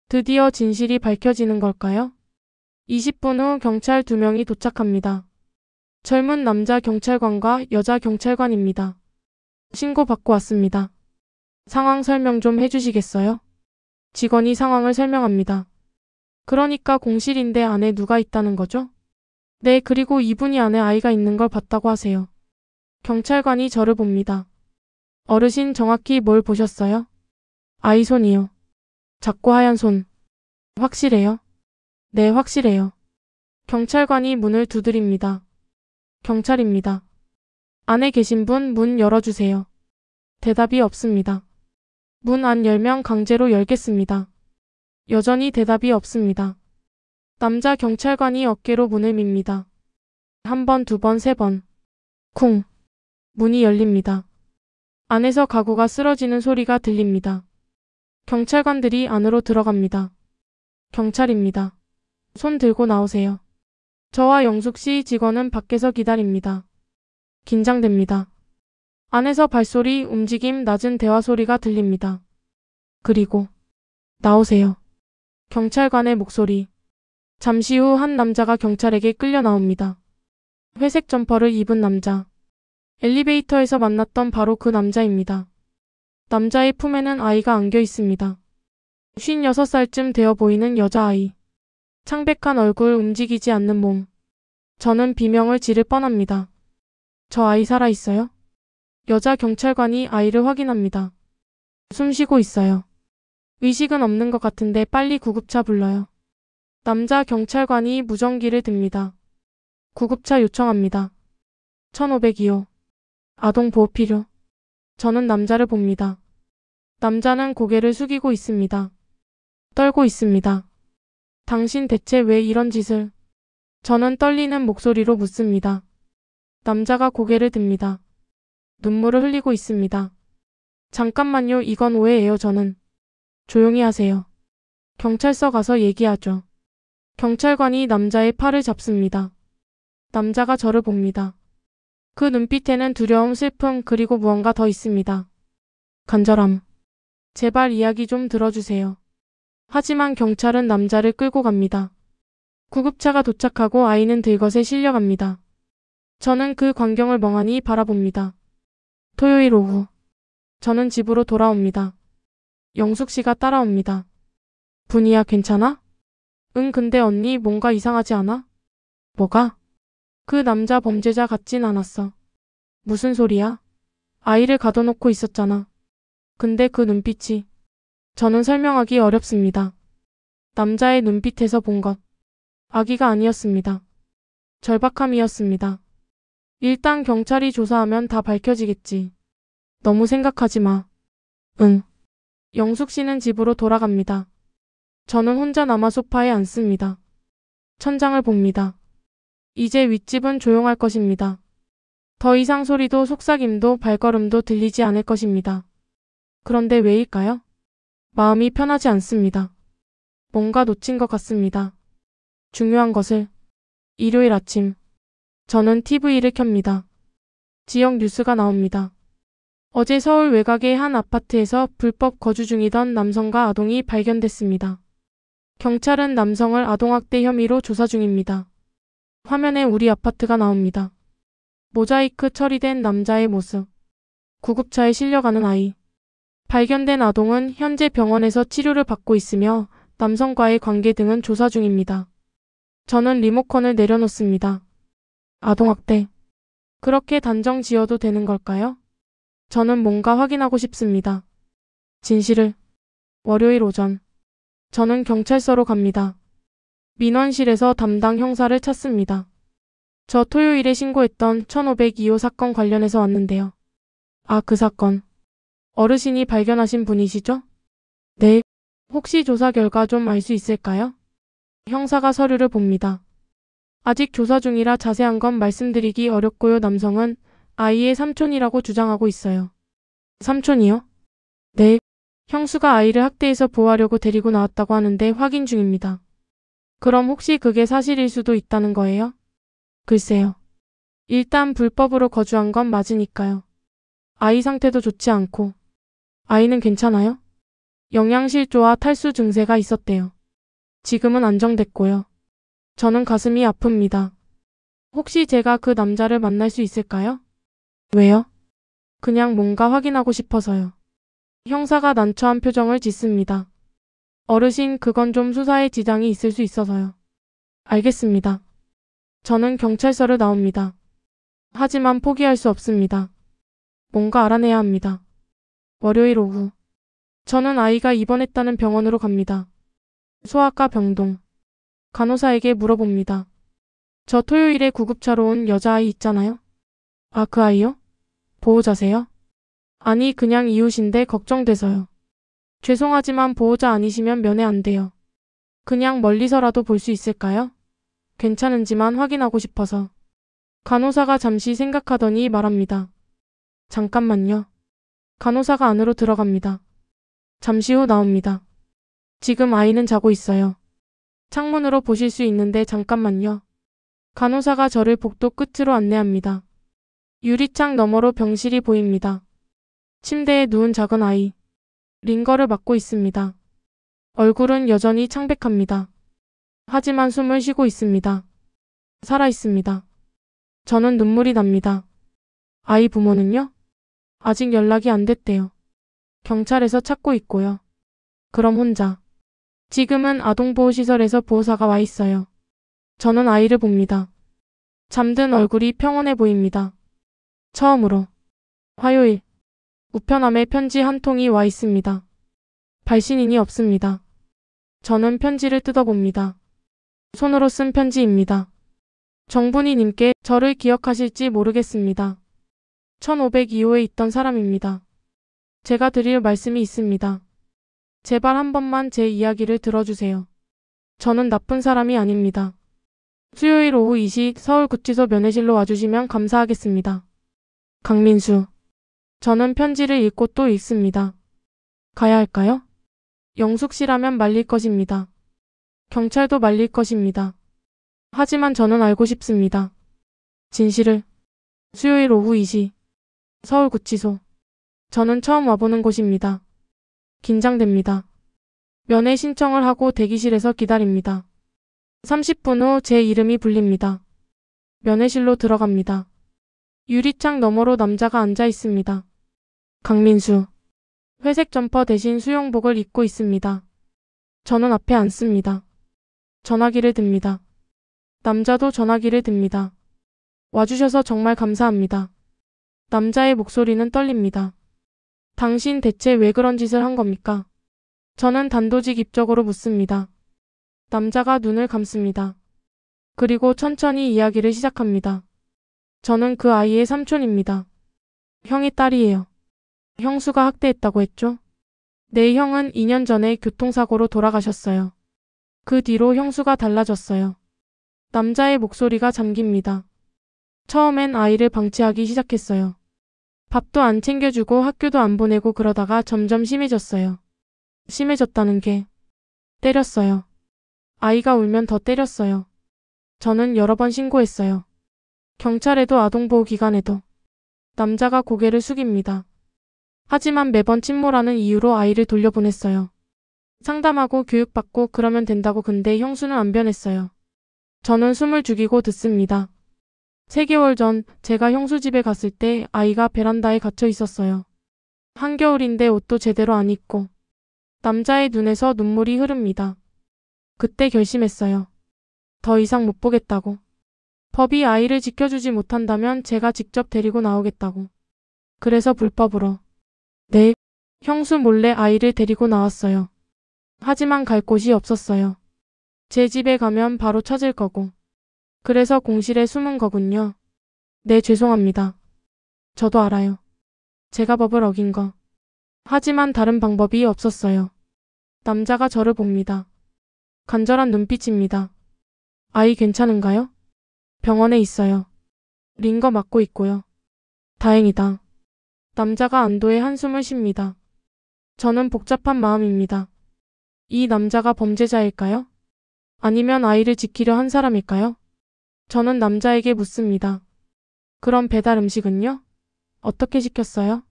드디어 진실이 밝혀지는 걸까요? 20분 후 경찰 2명이 도착합니다. 젊은 남자 경찰관과 여자 경찰관입니다. 신고 받고 왔습니다. 상황 설명 좀 해주시겠어요? 직원이 상황을 설명합니다. 그러니까 공실인데 안에 누가 있다는 거죠? 네, 그리고 이분이 안에 아이가 있는 걸 봤다고 하세요. 경찰관이 저를 봅니다. 어르신 정확히 뭘 보셨어요? 아이 손이요. 작고 하얀 손. 확실해요? 네, 확실해요. 경찰관이 문을 두드립니다. 경찰입니다. 안에 계신 분 문 열어주세요. 대답이 없습니다. 문 안 열면 강제로 열겠습니다. 여전히 대답이 없습니다. 남자 경찰관이 어깨로 문을 밉니다. 1번, 2번, 3번. 쿵. 문이 열립니다. 안에서 가구가 쓰러지는 소리가 들립니다. 경찰관들이 안으로 들어갑니다. 경찰입니다. 손 들고 나오세요. 저와 영숙 씨 직원은 밖에서 기다립니다. 긴장됩니다. 안에서 발소리, 움직임, 낮은 대화 소리가 들립니다. 그리고 나오세요. 경찰관의 목소리. 잠시 후 한 남자가 경찰에게 끌려 나옵니다. 회색 점퍼를 입은 남자. 엘리베이터에서 만났던 바로 그 남자입니다. 남자의 품에는 아이가 안겨 있습니다. 56살쯤 되어 보이는 여자아이. 창백한 얼굴, 움직이지 않는 몸. 저는 비명을 지를 뻔합니다. 저 아이 살아있어요? 여자 경찰관이 아이를 확인합니다. 숨쉬고 있어요. 의식은 없는 것 같은데 빨리 구급차 불러요. 남자 경찰관이 무전기를 듭니다. 구급차 요청합니다. 1502호. 아동 보호 필요. 저는 남자를 봅니다. 남자는 고개를 숙이고 있습니다. 떨고 있습니다. 당신 대체 왜 이런 짓을? 저는 떨리는 목소리로 묻습니다. 남자가 고개를 듭니다. 눈물을 흘리고 있습니다. 잠깐만요, 이건 오해예요, 저는. 조용히 하세요. 경찰서 가서 얘기하죠. 경찰관이 남자의 팔을 잡습니다. 남자가 저를 봅니다. 그 눈빛에는 두려움, 슬픔, 그리고 무언가 더 있습니다. 간절함. 제발 이야기 좀 들어주세요. 하지만 경찰은 남자를 끌고 갑니다. 구급차가 도착하고 아이는 들것에 실려갑니다. 저는 그 광경을 멍하니 바라봅니다. 토요일 오후. 저는 집으로 돌아옵니다. 영숙 씨가 따라옵니다. 분이야, 괜찮아? 응, 근데 언니 뭔가 이상하지 않아? 뭐가? 그 남자 범죄자 같진 않았어. 무슨 소리야? 아이를 가둬놓고 있었잖아. 근데 그 눈빛이. 저는 설명하기 어렵습니다. 남자의 눈빛에서 본 것. 아기가 아니었습니다. 절박함이었습니다. 일단 경찰이 조사하면 다 밝혀지겠지. 너무 생각하지 마. 응. 영숙 씨는 집으로 돌아갑니다. 저는 혼자 남아 소파에 앉습니다. 천장을 봅니다. 이제 윗집은 조용할 것입니다. 더 이상 소리도 속삭임도 발걸음도 들리지 않을 것입니다. 그런데 왜일까요? 마음이 편하지 않습니다. 뭔가 놓친 것 같습니다. 중요한 것을. 일요일 아침. 저는 TV를 켭니다. 지역 뉴스가 나옵니다. 어제 서울 외곽의 한 아파트에서 불법 거주 중이던 남성과 아동이 발견됐습니다. 경찰은 남성을 아동학대 혐의로 조사 중입니다. 화면에 우리 아파트가 나옵니다. 모자이크 처리된 남자의 모습. 구급차에 실려가는 아이. 발견된 아동은 현재 병원에서 치료를 받고 있으며 남성과의 관계 등은 조사 중입니다. 저는 리모컨을 내려놓습니다. 아동학대. 그렇게 단정 지어도 되는 걸까요? 저는 뭔가 확인하고 싶습니다. 진실을. 월요일 오전. 저는 경찰서로 갑니다. 민원실에서 담당 형사를 찾습니다. 저 토요일에 신고했던 1502호 사건 관련해서 왔는데요. 아, 그 사건. 어르신이 발견하신 분이시죠? 네. 혹시 조사 결과 좀 알 수 있을까요? 형사가 서류를 봅니다. 아직 조사 중이라 자세한 건 말씀드리기 어렵고요. 남성은 아이의 삼촌이라고 주장하고 있어요. 삼촌이요? 네. 형수가 아이를 학대해서 보호하려고 데리고 나왔다고 하는데 확인 중입니다. 그럼 혹시 그게 사실일 수도 있다는 거예요? 글쎄요. 일단 불법으로 거주한 건 맞으니까요. 아이 상태도 좋지 않고. 아이는 괜찮아요? 영양실조와 탈수 증세가 있었대요. 지금은 안정됐고요. 저는 가슴이 아픕니다. 혹시 제가 그 남자를 만날 수 있을까요? 왜요? 그냥 뭔가 확인하고 싶어서요. 형사가 난처한 표정을 짓습니다. 어르신, 그건 좀 수사에 지장이 있을 수 있어서요. 알겠습니다. 저는 경찰서를 나옵니다. 하지만 포기할 수 없습니다. 뭔가 알아내야 합니다. 월요일 오후. 저는 아이가 입원했다는 병원으로 갑니다. 소아과 병동. 간호사에게 물어봅니다. 저 토요일에 구급차로 온 여자아이 있잖아요? 아, 그 아이요? 보호자세요? 아니, 그냥 이웃인데 걱정돼서요. 죄송하지만 보호자 아니시면 면회 안 돼요. 그냥 멀리서라도 볼 수 있을까요? 괜찮은지만 확인하고 싶어서. 간호사가 잠시 생각하더니 말합니다. 잠깐만요. 간호사가 안으로 들어갑니다. 잠시 후 나옵니다. 지금 아이는 자고 있어요. 창문으로 보실 수 있는데 잠깐만요. 간호사가 저를 복도 끝으로 안내합니다. 유리창 너머로 병실이 보입니다. 침대에 누운 작은 아이. 링거를 맞고 있습니다. 얼굴은 여전히 창백합니다. 하지만 숨을 쉬고 있습니다. 살아 있습니다. 저는 눈물이 납니다. 아이 부모는요? 아직 연락이 안 됐대요. 경찰에서 찾고 있고요. 그럼 혼자. 지금은 아동보호시설에서 보호사가 와 있어요. 저는 아이를 봅니다. 잠든 얼굴이 평온해 보입니다. 처음으로. 화요일. 우편함에 편지 한 통이 와 있습니다. 발신인이 없습니다. 저는 편지를 뜯어봅니다. 손으로 쓴 편지입니다. 정분이님께 저를 기억하실지 모르겠습니다. 1502호에 있던 사람입니다. 제가 드릴 말씀이 있습니다. 제발 한 번만 제 이야기를 들어주세요. 저는 나쁜 사람이 아닙니다. 수요일 오후 2시 서울구치소 면회실로 와주시면 감사하겠습니다. 강민수. 저는 편지를 읽고 또 읽습니다. 가야 할까요? 영숙 씨라면 말릴 것입니다. 경찰도 말릴 것입니다. 하지만 저는 알고 싶습니다. 진실을. 수요일 오후 2시 서울구치소. 저는 처음 와보는 곳입니다. 긴장됩니다. 면회 신청을 하고 대기실에서 기다립니다. 30분 후 제 이름이 불립니다. 면회실로 들어갑니다. 유리창 너머로 남자가 앉아 있습니다. 강민수. 회색 점퍼 대신 수영복을 입고 있습니다. 저는 앞에 앉습니다. 전화기를 듭니다. 남자도 전화기를 듭니다. 와주셔서 정말 감사합니다. 남자의 목소리는 떨립니다. 당신 대체 왜 그런 짓을 한 겁니까? 저는 단도직입적으로 묻습니다. 남자가 눈을 감습니다. 그리고 천천히 이야기를 시작합니다. 저는 그 아이의 삼촌입니다. 형이 딸이에요. 형수가 학대했다고 했죠? 내 형은 2년 전에 교통사고로 돌아가셨어요. 그 뒤로 형수가 달라졌어요. 남자의 목소리가 잠깁니다. 처음엔 아이를 방치하기 시작했어요. 밥도 안 챙겨주고 학교도 안 보내고 그러다가 점점 심해졌어요. 심해졌다는 게 때렸어요. 아이가 울면 더 때렸어요. 저는 여러 번 신고했어요. 경찰에도 아동보호기관에도. 남자가 고개를 숙입니다. 하지만 매번 침몰하는 이유로 아이를 돌려보냈어요. 상담하고 교육받고 그러면 된다고 근데 형수는 안 변했어요. 저는 숨을 죽이고 듣습니다. 3개월 전 제가 형수 집에 갔을 때 아이가 베란다에 갇혀 있었어요. 한겨울인데 옷도 제대로 안 입고. 남자의 눈에서 눈물이 흐릅니다. 그때 결심했어요. 더 이상 못 보겠다고. 법이 아이를 지켜주지 못한다면 제가 직접 데리고 나오겠다고. 그래서 불법으로. 네, 형수 몰래 아이를 데리고 나왔어요. 하지만 갈 곳이 없었어요. 제 집에 가면 바로 찾을 거고. 그래서 공실에 숨은 거군요. 네, 죄송합니다. 저도 알아요. 제가 법을 어긴 거. 하지만 다른 방법이 없었어요. 남자가 저를 봅니다. 간절한 눈빛입니다. 아이 괜찮은가요? 병원에 있어요. 링거 맞고 있고요. 다행이다. 남자가 안도의 한숨을 쉽니다. 저는 복잡한 마음입니다. 이 남자가 범죄자일까요? 아니면 아이를 지키려 한 사람일까요? 저는 남자에게 묻습니다. 그럼 배달 음식은요? 어떻게 시켰어요?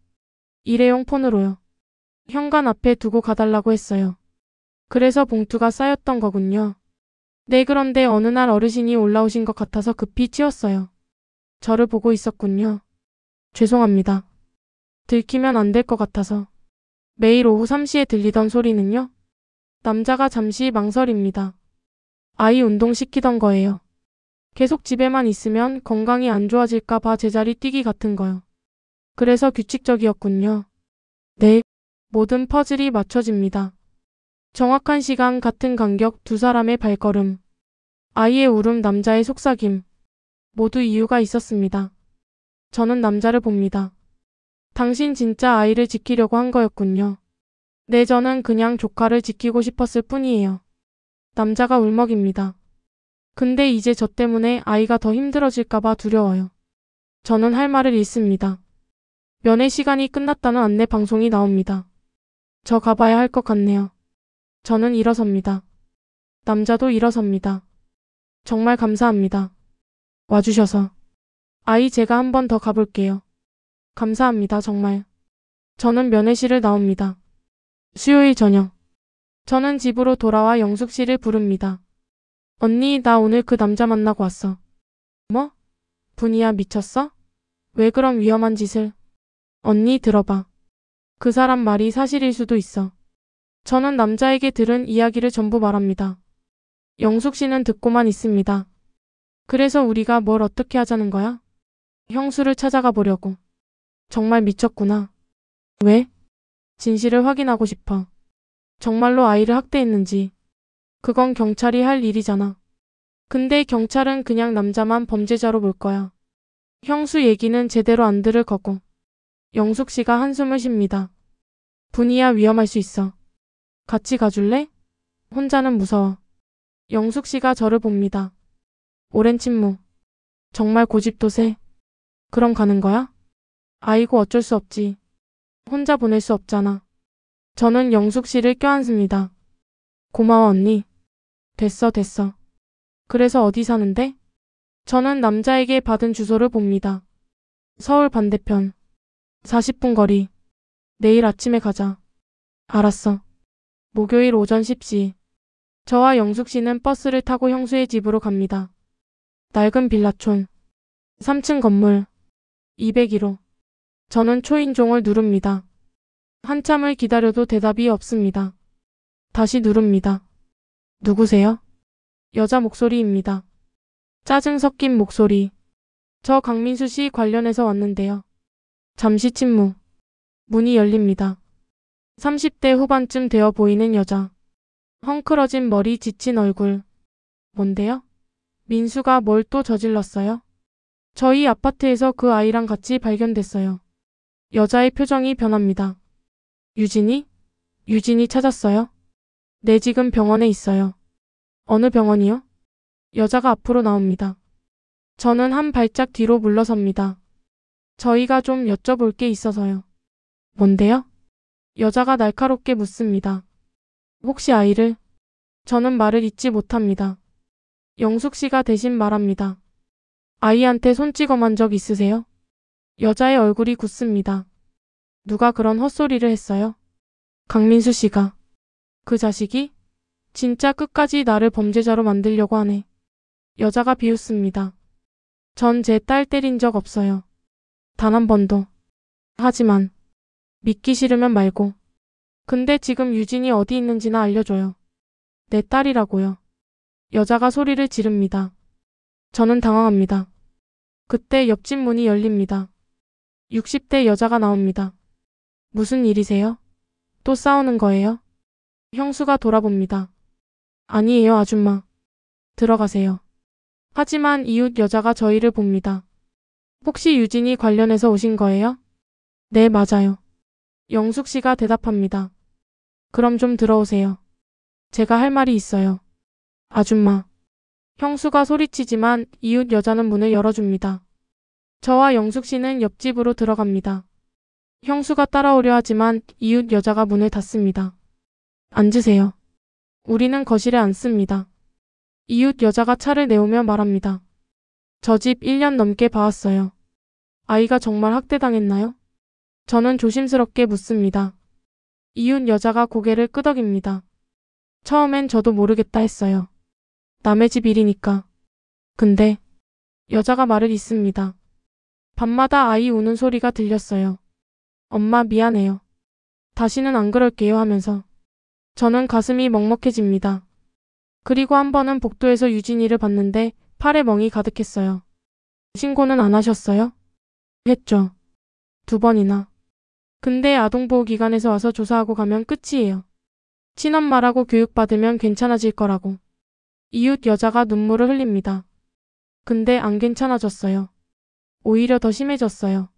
일회용 폰으로요. 현관 앞에 두고 가달라고 했어요. 그래서 봉투가 쌓였던 거군요. 네, 그런데 어느 날 어르신이 올라오신 것 같아서 급히 치웠어요. 저를 보고 있었군요. 죄송합니다. 들키면 안 될 것 같아서. 매일 오후 3시에 들리던 소리는요? 남자가 잠시 망설입니다. 아이 운동시키던 거예요. 계속 집에만 있으면 건강이 안 좋아질까 봐 제자리 뛰기 같은 거요. 그래서 규칙적이었군요. 네, 모든 퍼즐이 맞춰집니다. 정확한 시간, 같은 간격, 두 사람의 발걸음. 아이의 울음, 남자의 속삭임. 모두 이유가 있었습니다. 저는 남자를 봅니다. 당신 진짜 아이를 지키려고 한 거였군요. 네, 저는 그냥 조카를 지키고 싶었을 뿐이에요. 남자가 울먹입니다. 근데 이제 저 때문에 아이가 더 힘들어질까봐 두려워요. 저는 할 말을 잃습니다. 면회 시간이 끝났다는 안내 방송이 나옵니다. 저 가봐야 할 것 같네요. 저는 일어섭니다. 남자도 일어섭니다. 정말 감사합니다. 와주셔서. 아이 제가 한 번 더 가볼게요. 감사합니다, 정말. 저는 면회실을 나옵니다. 수요일 저녁. 저는 집으로 돌아와 영숙 씨를 부릅니다. 언니, 나 오늘 그 남자 만나고 왔어. 뭐? 분이야, 미쳤어? 왜 그런 위험한 짓을? 언니, 들어봐. 그 사람 말이 사실일 수도 있어. 저는 남자에게 들은 이야기를 전부 말합니다. 영숙 씨는 듣고만 있습니다. 그래서 우리가 뭘 어떻게 하자는 거야? 형수를 찾아가 보려고. 정말 미쳤구나. 왜? 진실을 확인하고 싶어. 정말로 아이를 학대했는지. 그건 경찰이 할 일이잖아. 근데 경찰은 그냥 남자만 범죄자로 볼 거야. 형수 얘기는 제대로 안 들을 거고. 영숙 씨가 한숨을 쉽니다. 분이야, 위험할 수 있어. 같이 가줄래? 혼자는 무서워. 영숙 씨가 저를 봅니다. 오랜 침묵. 정말 고집도 세. 그럼 가는 거야? 아이고, 어쩔 수 없지. 혼자 보낼 수 없잖아. 저는 영숙 씨를 껴안습니다. 고마워, 언니. 됐어, 됐어. 그래서 어디 사는데? 저는 남자에게 받은 주소를 봅니다. 서울 반대편. 40분 거리. 내일 아침에 가자. 알았어. 목요일 오전 10시. 저와 영숙 씨는 버스를 타고 형수의 집으로 갑니다. 낡은 빌라촌. 3층 건물. 201호. 저는 초인종을 누릅니다. 한참을 기다려도 대답이 없습니다. 다시 누릅니다. 누구세요? 여자 목소리입니다. 짜증 섞인 목소리. 저 강민수 씨 관련해서 왔는데요. 잠시 침묵. 문이 열립니다. 30대 후반쯤 되어 보이는 여자. 헝클어진 머리, 지친 얼굴. 뭔데요? 민수가 뭘 또 저질렀어요? 저희 아파트에서 그 아이랑 같이 발견됐어요. 여자의 표정이 변합니다. 유진이? 유진이 찾았어요? 네, 지금 병원에 있어요. 어느 병원이요? 여자가 앞으로 나옵니다. 저는 한 발짝 뒤로 물러섭니다. 저희가 좀 여쭤볼 게 있어서요. 뭔데요? 여자가 날카롭게 묻습니다. 혹시 아이를? 저는 말을 잇지 못합니다. 영숙 씨가 대신 말합니다. 아이한테 손 찍어만 적 있으세요? 여자의 얼굴이 굳습니다. 누가 그런 헛소리를 했어요? 강민수 씨가. 그 자식이? 진짜 끝까지 나를 범죄자로 만들려고 하네. 여자가 비웃습니다. 전 제 딸 때린 적 없어요. 단 한 번도. 하지만 믿기 싫으면 말고. 근데 지금 유진이 어디 있는지나 알려줘요. 내 딸이라고요. 여자가 소리를 지릅니다. 저는 당황합니다. 그때 옆집 문이 열립니다. 60대 여자가 나옵니다. 무슨 일이세요? 또 싸우는 거예요? 형수가 돌아봅니다. 아니에요, 아줌마. 들어가세요. 하지만 이웃 여자가 저희를 봅니다. 혹시 유진이 관련해서 오신 거예요? 네, 맞아요. 영숙 씨가 대답합니다. 그럼 좀 들어오세요. 제가 할 말이 있어요. 아줌마. 형수가 소리치지만 이웃 여자는 문을 열어줍니다. 저와 영숙 씨는 옆집으로 들어갑니다. 형수가 따라오려 하지만 이웃 여자가 문을 닫습니다. 앉으세요. 우리는 거실에 앉습니다. 이웃 여자가 차를 내오며 말합니다. 저 집 1년 넘게 봐왔어요. 아이가 정말 학대당했나요? 저는 조심스럽게 묻습니다. 이웃 여자가 고개를 끄덕입니다. 처음엔 저도 모르겠다 했어요. 남의 집 일이니까. 근데 여자가 말을 잇습니다. 밤마다 아이 우는 소리가 들렸어요. 엄마, 미안해요. 다시는 안 그럴게요 하면서. 저는 가슴이 먹먹해집니다. 그리고 한 번은 복도에서 유진이를 봤는데 팔에 멍이 가득했어요. 신고는 안 하셨어요? 했죠. 2번이나. 근데 아동보호기관에서 와서 조사하고 가면 끝이에요. 친엄마라고 교육받으면 괜찮아질 거라고. 이웃 여자가 눈물을 흘립니다. 근데 안 괜찮아졌어요. 오히려 더 심해졌어요.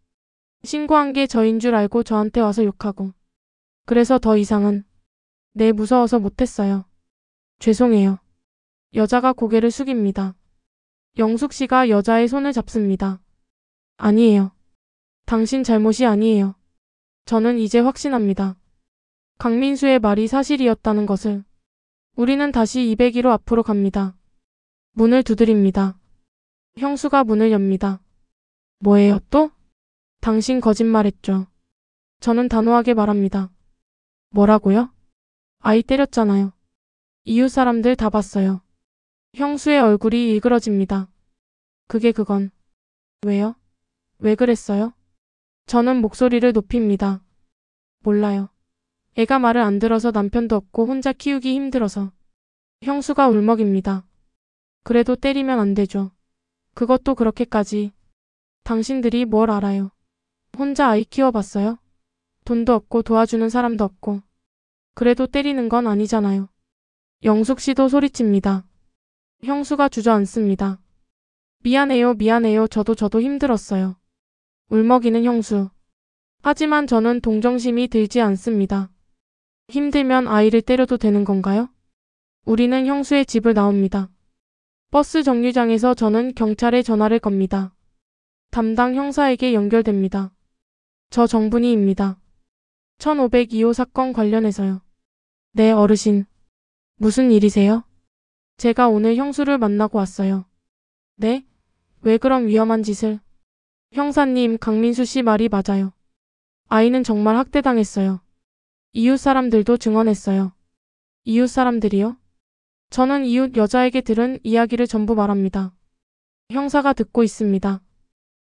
신고한 게 저인 줄 알고 저한테 와서 욕하고. 그래서 더 이상은. 네, 무서워서 못했어요. 죄송해요. 여자가 고개를 숙입니다. 영숙 씨가 여자의 손을 잡습니다. 아니에요. 당신 잘못이 아니에요. 저는 이제 확신합니다. 강민수의 말이 사실이었다는 것을. 우리는 다시 201호 앞으로 갑니다. 문을 두드립니다. 형수가 문을 엽니다. 뭐예요 또? 당신 거짓말했죠. 저는 단호하게 말합니다. 뭐라고요? 아이 때렸잖아요. 이웃 사람들 다 봤어요. 형수의 얼굴이 일그러집니다. 그건. 왜요? 왜 그랬어요? 저는 목소리를 높입니다. 몰라요. 애가 말을 안 들어서 남편도 없고 혼자 키우기 힘들어서. 형수가 울먹입니다. 그래도 때리면 안 되죠. 그것도 그렇게까지. 당신들이 뭘 알아요? 혼자 아이 키워봤어요? 돈도 없고 도와주는 사람도 없고. 그래도 때리는 건 아니잖아요. 영숙 씨도 소리칩니다. 형수가 주저앉습니다. 미안해요, 미안해요. 저도 힘들었어요. 울먹이는 형수. 하지만 저는 동정심이 들지 않습니다. 힘들면 아이를 때려도 되는 건가요? 우리는 형수의 집을 나옵니다. 버스 정류장에서 저는 경찰에 전화를 겁니다. 담당 형사에게 연결됩니다. 저 정분이입니다. 1502호 사건 관련해서요. 네, 어르신. 무슨 일이세요? 제가 오늘 형수를 만나고 왔어요. 네? 왜 그런 위험한 짓을? 형사님, 강민수 씨 말이 맞아요. 아이는 정말 학대당했어요. 이웃 사람들도 증언했어요. 이웃 사람들이요? 저는 이웃 여자에게 들은 이야기를 전부 말합니다. 형사가 듣고 있습니다.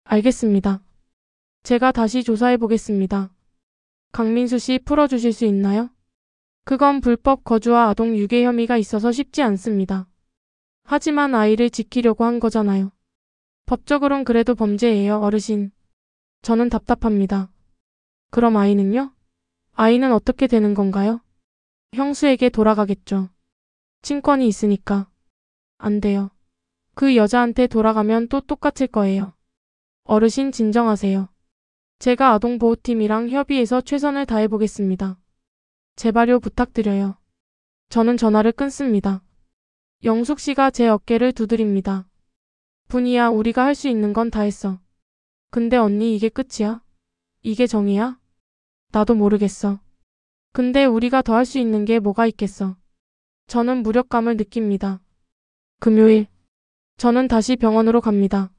알겠습니다. 제가 다시 조사해 보겠습니다. 강민수 씨 풀어주실 수 있나요? 그건 불법 거주와 아동 유괴 혐의가 있어서 쉽지 않습니다. 하지만 아이를 지키려고 한 거잖아요. 법적으론 그래도 범죄예요, 어르신. 저는 답답합니다. 그럼 아이는요? 아이는 어떻게 되는 건가요? 형수에게 돌아가겠죠. 친권이 있으니까. 안 돼요. 그 여자한테 돌아가면 또 똑같을 거예요. 어르신 진정하세요. 제가 아동보호팀이랑 협의해서 최선을 다해보겠습니다. 제발요, 부탁드려요. 저는 전화를 끊습니다. 영숙 씨가 제 어깨를 두드립니다. 분이야, 우리가 할 수 있는 건 다 했어. 근데 언니, 이게 끝이야? 이게 정의야? 나도 모르겠어. 근데 우리가 더 할 수 있는 게 뭐가 있겠어? 저는 무력감을 느낍니다. 금요일. 저는 다시 병원으로 갑니다.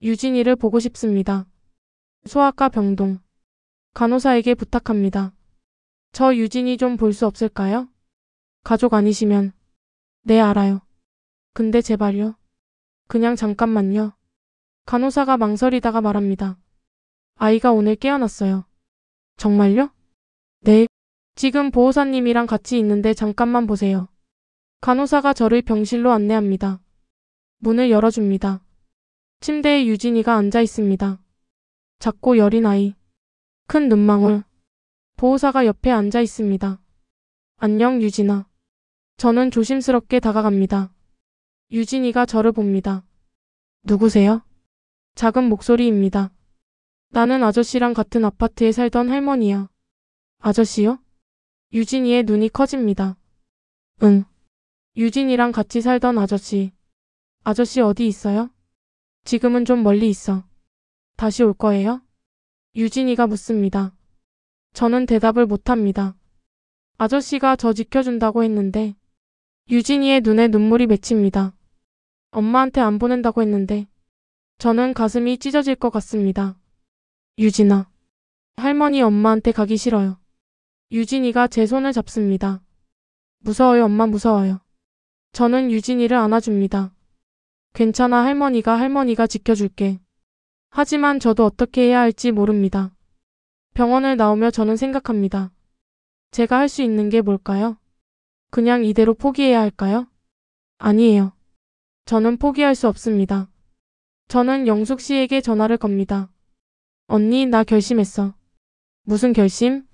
유진이를 보고 싶습니다. 소아과 병동. 간호사에게 부탁합니다. 저 유진이 좀 볼 수 없을까요? 가족 아니시면. 네, 알아요. 근데 제발요. 그냥 잠깐만요. 간호사가 망설이다가 말합니다. 아이가 오늘 깨어났어요. 정말요? 네. 지금 보호사님이랑 같이 있는데 잠깐만 보세요. 간호사가 저를 병실로 안내합니다. 문을 열어줍니다. 침대에 유진이가 앉아 있습니다. 작고 여린 아이. 큰 눈망울. 보호사가 옆에 앉아 있습니다. 안녕, 유진아. 저는 조심스럽게 다가갑니다. 유진이가 저를 봅니다. 누구세요? 작은 목소리입니다. 나는 아저씨랑 같은 아파트에 살던 할머니야. 아저씨요? 유진이의 눈이 커집니다. 응. 유진이랑 같이 살던 아저씨. 아저씨 어디 있어요? 지금은 좀 멀리 있어. 다시 올 거예요? 유진이가 묻습니다. 저는 대답을 못합니다. 아저씨가 저 지켜준다고 했는데. 유진이의 눈에 눈물이 맺힙니다. 엄마한테 안 보낸다고 했는데. 저는 가슴이 찢어질 것 같습니다. 유진아. 할머니, 엄마한테 가기 싫어요. 유진이가 제 손을 잡습니다. 무서워요, 엄마, 무서워요. 저는 유진이를 안아줍니다. 괜찮아, 할머니가 지켜줄게. 하지만 저도 어떻게 해야 할지 모릅니다. 병원을 나오며 저는 생각합니다. 제가 할 수 있는 게 뭘까요? 그냥 이대로 포기해야 할까요? 아니에요. 저는 포기할 수 없습니다. 저는 영숙 씨에게 전화를 겁니다. 언니, 나 결심했어. 무슨 결심?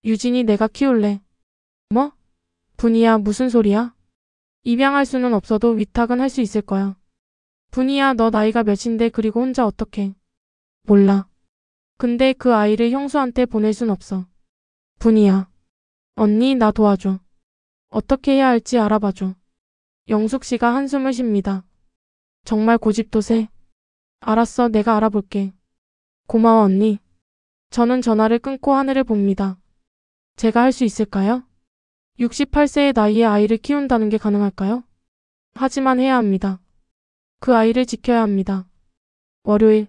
유진이 내가 키울래. 뭐? 분이야, 무슨 소리야? 입양할 수는 없어도 위탁은 할 수 있을 거야. 분이야, 너 나이가 몇인데 그리고 혼자 어떡해. 몰라. 근데 그 아이를 형수한테 보낼 순 없어. 분이야. 언니, 나 도와줘. 어떻게 해야 할지 알아봐줘. 영숙 씨가 한숨을 쉽니다. 정말 고집도 세. 알았어, 내가 알아볼게. 고마워, 언니. 저는 전화를 끊고 하늘을 봅니다. 제가 할 수 있을까요? 68세의 나이에 아이를 키운다는 게 가능할까요? 하지만 해야 합니다. 그 아이를 지켜야 합니다. 월요일.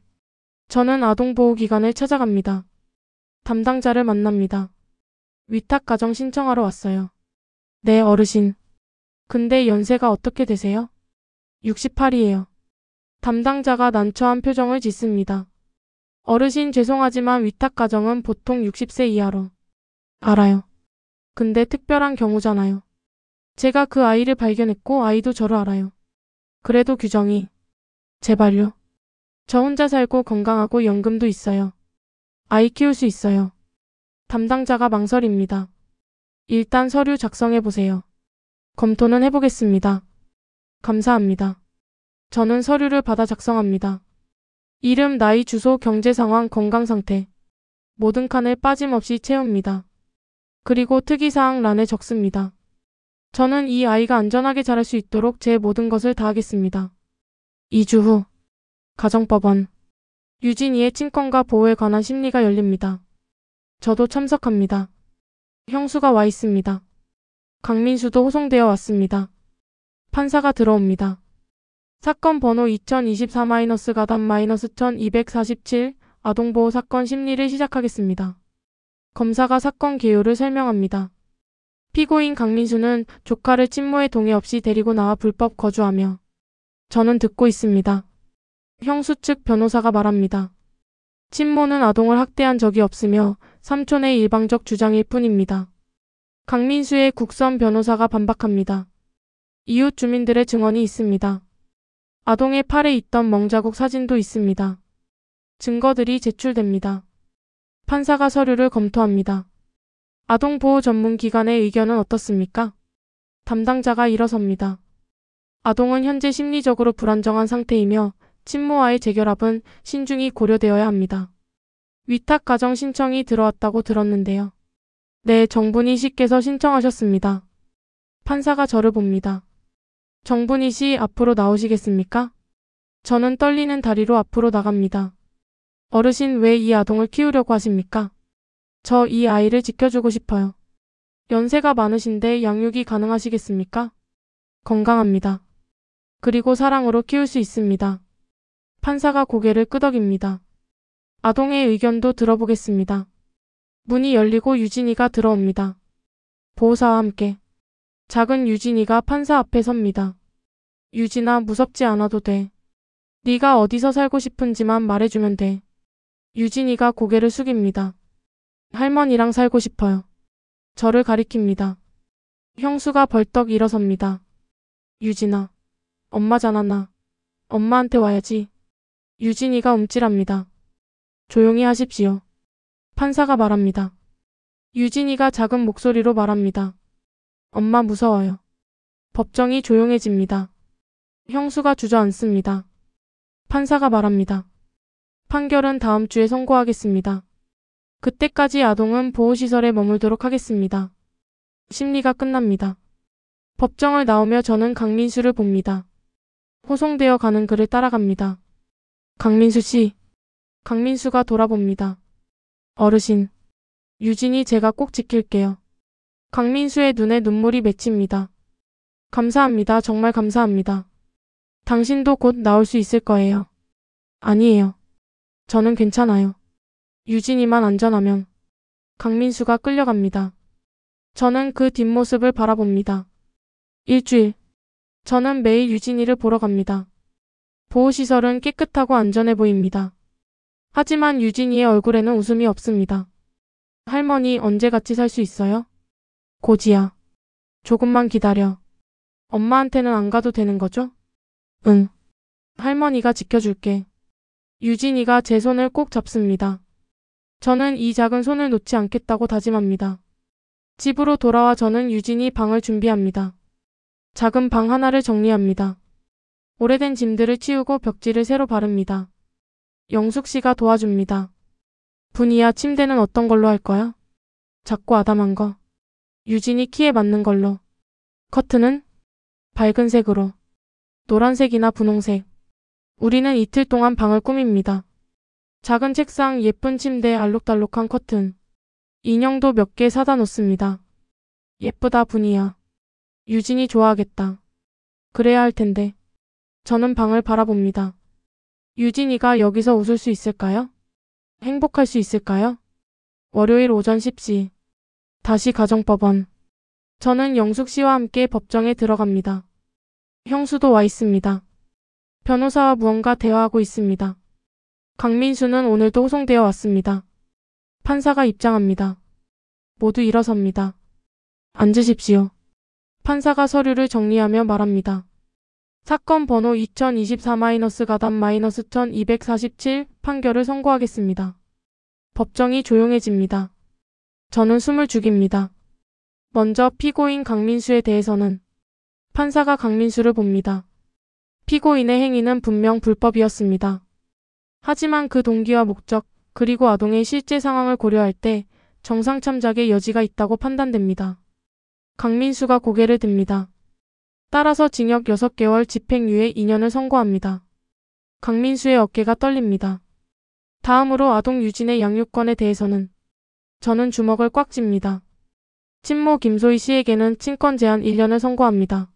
저는 아동보호기관을 찾아갑니다. 담당자를 만납니다. 위탁가정 신청하러 왔어요. 네, 어르신. 근데 연세가 어떻게 되세요? 68이에요. 담당자가 난처한 표정을 짓습니다. 어르신 죄송하지만 위탁 가정은 보통 60세 이하로. 알아요. 근데 특별한 경우잖아요. 제가 그 아이를 발견했고 아이도 저를 알아요. 그래도 규정이. 제발요. 저 혼자 살고 건강하고 연금도 있어요. 아이 키울 수 있어요. 담당자가 망설입니다. 일단 서류 작성해보세요. 검토는 해보겠습니다. 감사합니다. 저는 서류를 받아 작성합니다. 이름, 나이, 주소, 경제 상황, 건강 상태. 모든 칸을 빠짐없이 채웁니다. 그리고 특이사항 란에 적습니다. 저는 이 아이가 안전하게 자랄 수 있도록 제 모든 것을 다하겠습니다. 2주 후 가정법원. 유진이의 친권과 보호에 관한 심리가 열립니다. 저도 참석합니다. 형수가 와 있습니다. 강민수도 호송되어 왔습니다. 판사가 들어옵니다. 사건 번호 2024-가담-1247 아동보호 사건 심리를 시작하겠습니다. 검사가 사건 개요를 설명합니다. 피고인 강민수는 조카를 친모의 동의 없이 데리고 나와 불법 거주하며. 저는 듣고 있습니다. 형수 측 변호사가 말합니다. 친모는 아동을 학대한 적이 없으며 삼촌의 일방적 주장일 뿐입니다. 강민수의 국선 변호사가 반박합니다. 이웃 주민들의 증언이 있습니다. 아동의 팔에 있던 멍자국 사진도 있습니다. 증거들이 제출됩니다. 판사가 서류를 검토합니다. 아동보호 전문기관의 의견은 어떻습니까? 담당자가 일어섭니다. 아동은 현재 심리적으로 불안정한 상태이며 친모와의 재결합은 신중히 고려되어야 합니다. 위탁가정 신청이 들어왔다고 들었는데요. 네, 정분희 씨께서 신청하셨습니다. 판사가 저를 봅니다. 정분희 씨 앞으로 나오시겠습니까? 저는 떨리는 다리로 앞으로 나갑니다. 어르신 왜 이 아동을 키우려고 하십니까? 저 이 아이를 지켜주고 싶어요. 연세가 많으신데 양육이 가능하시겠습니까? 건강합니다. 그리고 사랑으로 키울 수 있습니다. 판사가 고개를 끄덕입니다. 아동의 의견도 들어보겠습니다. 문이 열리고 유진이가 들어옵니다. 보호사와 함께. 작은 유진이가 판사 앞에 섭니다. 유진아, 무섭지 않아도 돼. 네가 어디서 살고 싶은지만 말해주면 돼. 유진이가 고개를 숙입니다. 할머니랑 살고 싶어요. 저를 가리킵니다. 형수가 벌떡 일어섭니다. 유진아, 엄마잖아 나. 엄마한테 와야지. 유진이가 움찔합니다. 조용히 하십시오. 판사가 말합니다. 유진이가 작은 목소리로 말합니다. 엄마 무서워요. 법정이 조용해집니다. 형수가 주저앉습니다. 판사가 말합니다. 판결은 다음 주에 선고하겠습니다. 그때까지 아동은 보호시설에 머물도록 하겠습니다. 심리가 끝납니다. 법정을 나오며 저는 강민수를 봅니다. 호송되어 가는 그를 따라갑니다. 강민수 씨. 강민수가 돌아봅니다. 어르신. 유진이 제가 꼭 지킬게요. 강민수의 눈에 눈물이 맺힙니다. 감사합니다. 정말 감사합니다. 당신도 곧 나올 수 있을 거예요. 아니에요. 저는 괜찮아요. 유진이만 안전하면. 강민수가 끌려갑니다. 저는 그 뒷모습을 바라봅니다. 일주일. 저는 매일 유진이를 보러 갑니다. 보호시설은 깨끗하고 안전해 보입니다. 하지만 유진이의 얼굴에는 웃음이 없습니다. 할머니 언제 같이 살 수 있어요? 고지야. 조금만 기다려. 엄마한테는 안 가도 되는 거죠? 응. 할머니가 지켜줄게. 유진이가 제 손을 꼭 잡습니다. 저는 이 작은 손을 놓지 않겠다고 다짐합니다. 집으로 돌아와 저는 유진이 방을 준비합니다. 작은 방 하나를 정리합니다. 오래된 짐들을 치우고 벽지를 새로 바릅니다. 영숙 씨가 도와줍니다. 분이야, 침대는 어떤 걸로 할 거야? 작고 아담한 거. 유진이 키에 맞는 걸로. 커튼은? 밝은 색으로. 노란색이나 분홍색. 우리는 이틀 동안 방을 꾸밉니다. 작은 책상, 예쁜 침대, 알록달록한 커튼. 인형도 몇 개 사다 놓습니다. 예쁘다 분이야. 유진이 좋아하겠다. 그래야 할 텐데. 저는 방을 바라봅니다. 유진이가 여기서 웃을 수 있을까요? 행복할 수 있을까요? 월요일 오전 10시. 다시 가정법원. 저는 영숙 씨와 함께 법정에 들어갑니다. 형수도 와 있습니다. 변호사와 무언가 대화하고 있습니다. 강민수는 오늘도 호송되어 왔습니다. 판사가 입장합니다. 모두 일어섭니다. 앉으십시오. 판사가 서류를 정리하며 말합니다. 사건 번호 2024-가담-1247 판결을 선고하겠습니다. 법정이 조용해집니다. 저는 숨을 죽입니다. 먼저 피고인 강민수에 대해서는 판사가 강민수를 봅니다. 피고인의 행위는 분명 불법이었습니다. 하지만 그 동기와 목적, 그리고 아동의 실제 상황을 고려할 때 정상 참작의 여지가 있다고 판단됩니다. 강민수가 고개를 듭니다. 따라서 징역 6개월 집행유예 2년을 선고합니다. 강민수의 어깨가 떨립니다. 다음으로 아동 유진의 양육권에 대해서는 저는 주먹을 꽉 쥡니다. 친모 김소희 씨에게는 친권 제한 1년을 선고합니다.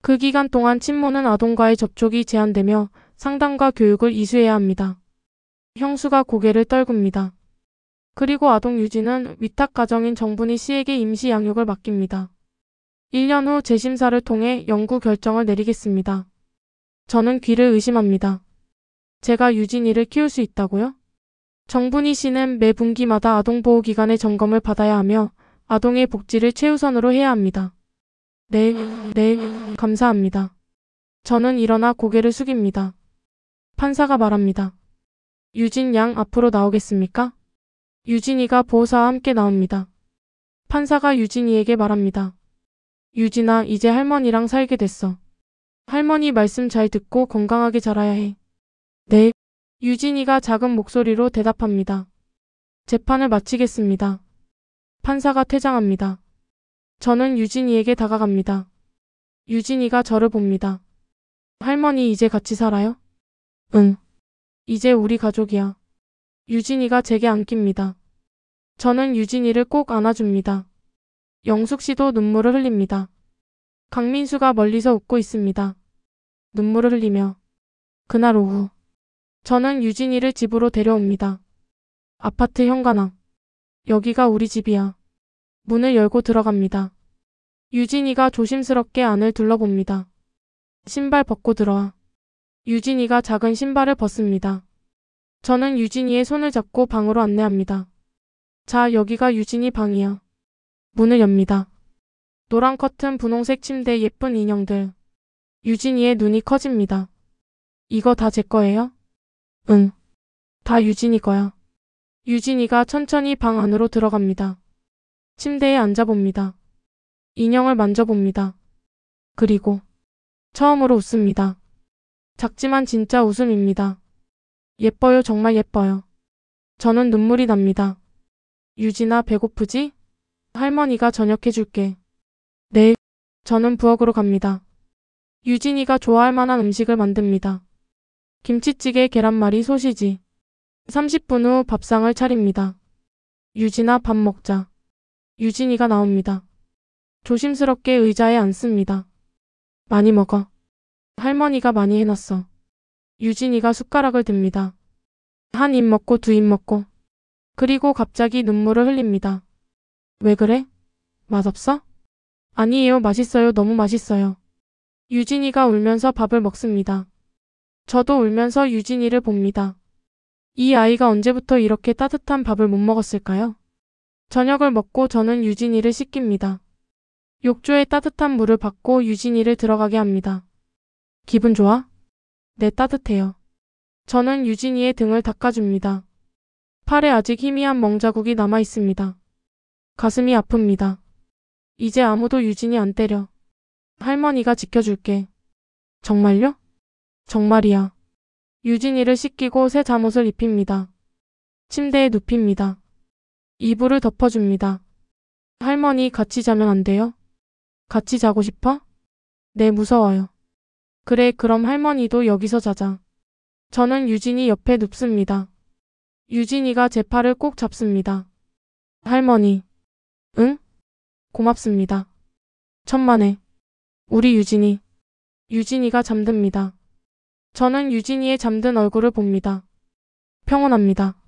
그 기간 동안 친모는 아동과의 접촉이 제한되며 상담과 교육을 이수해야 합니다. 형수가 고개를 떨굽니다. 그리고 아동 유진은 위탁 가정인 정분희 씨에게 임시 양육을 맡깁니다. 1년 후 재심사를 통해 영구 결정을 내리겠습니다. 저는 귀를 의심합니다. 제가 유진이를 키울 수 있다고요? 정분희 씨는 매 분기마다 아동보호기관의 점검을 받아야 하며 아동의 복지를 최우선으로 해야 합니다. 네, 감사합니다. 저는 일어나 고개를 숙입니다. 판사가 말합니다. 유진 양 앞으로 나오겠습니까? 유진이가 보호사와 함께 나옵니다. 판사가 유진이에게 말합니다. 유진아, 이제 할머니랑 살게 됐어. 할머니 말씀 잘 듣고 건강하게 자라야 해. 네. 유진이가 작은 목소리로 대답합니다. 재판을 마치겠습니다. 판사가 퇴장합니다. 저는 유진이에게 다가갑니다. 유진이가 저를 봅니다. 할머니 이제 같이 살아요? 응. 이제 우리 가족이야. 유진이가 제게 안깁니다. 저는 유진이를 꼭 안아줍니다. 영숙 씨도 눈물을 흘립니다. 강민수가 멀리서 웃고 있습니다. 눈물을 흘리며. 그날 오후 저는 유진이를 집으로 데려옵니다. 아파트 현관앞. 여기가 우리 집이야. 문을 열고 들어갑니다. 유진이가 조심스럽게 안을 둘러봅니다. 신발 벗고 들어와. 유진이가 작은 신발을 벗습니다. 저는 유진이의 손을 잡고 방으로 안내합니다. 자, 여기가 유진이 방이야. 문을 엽니다. 노란 커튼, 분홍색 침대, 예쁜 인형들. 유진이의 눈이 커집니다. 이거 다 제 거예요? 응. 다 유진이 거야. 유진이가 천천히 방 안으로 들어갑니다. 침대에 앉아봅니다. 인형을 만져봅니다. 그리고 처음으로 웃습니다. 작지만 진짜 웃음입니다. 예뻐요, 정말 예뻐요. 저는 눈물이 납니다. 유진아, 배고프지? 할머니가 저녁 해줄게. 네. 저는 부엌으로 갑니다. 유진이가 좋아할 만한 음식을 만듭니다. 김치찌개, 계란말이, 소시지. 30분 후 밥상을 차립니다. 유진아, 밥 먹자. 유진이가 나옵니다. 조심스럽게 의자에 앉습니다. 많이 먹어. 할머니가 많이 해놨어. 유진이가 숟가락을 듭니다. 한 입 먹고 두 입 먹고. 그리고 갑자기 눈물을 흘립니다. 왜 그래? 맛없어? 아니에요, 맛있어요, 너무 맛있어요. 유진이가 울면서 밥을 먹습니다. 저도 울면서 유진이를 봅니다. 이 아이가 언제부터 이렇게 따뜻한 밥을 못 먹었을까요? 저녁을 먹고 저는 유진이를 씻깁니다. 욕조에 따뜻한 물을 받고 유진이를 들어가게 합니다. 기분 좋아? 네, 따뜻해요. 저는 유진이의 등을 닦아줍니다. 팔에 아직 희미한 멍자국이 남아 있습니다. 가슴이 아픕니다. 이제 아무도 유진이 안 때려. 할머니가 지켜줄게. 정말요? 정말이야. 유진이를 씻기고 새 잠옷을 입힙니다. 침대에 눕힙니다. 이불을 덮어줍니다. 할머니, 같이 자면 안 돼요? 같이 자고 싶어? 네, 무서워요. 그래, 그럼 할머니도 여기서 자자. 저는 유진이 옆에 눕습니다. 유진이가 제 팔을 꼭 잡습니다. 할머니. 응? 고맙습니다. 천만에. 우리 유진이. 유진이가 잠듭니다. 저는 유진이의 잠든 얼굴을 봅니다. 평온합니다.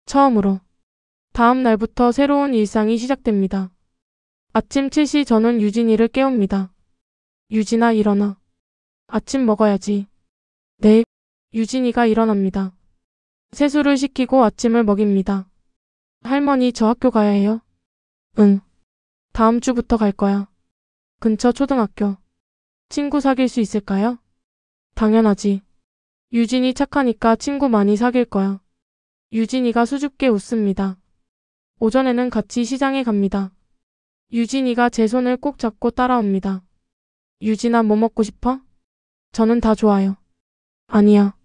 처음으로. 다음 날부터 새로운 일상이 시작됩니다. 아침 7시 저는 유진이를 깨웁니다. 유진아, 일어나. 아침 먹어야지. 네. 유진이가 일어납니다. 세수를 시키고 아침을 먹입니다. 할머니, 저 학교 가야 해요? 응. 다음 주부터 갈 거야. 근처 초등학교. 친구 사귈 수 있을까요? 당연하지. 유진이 착하니까 친구 많이 사귈 거야. 유진이가 수줍게 웃습니다. 오전에는 같이 시장에 갑니다. 유진이가 제 손을 꼭 잡고 따라옵니다. 유진아, 뭐 먹고 싶어? 저는 다 좋아요. 아니야.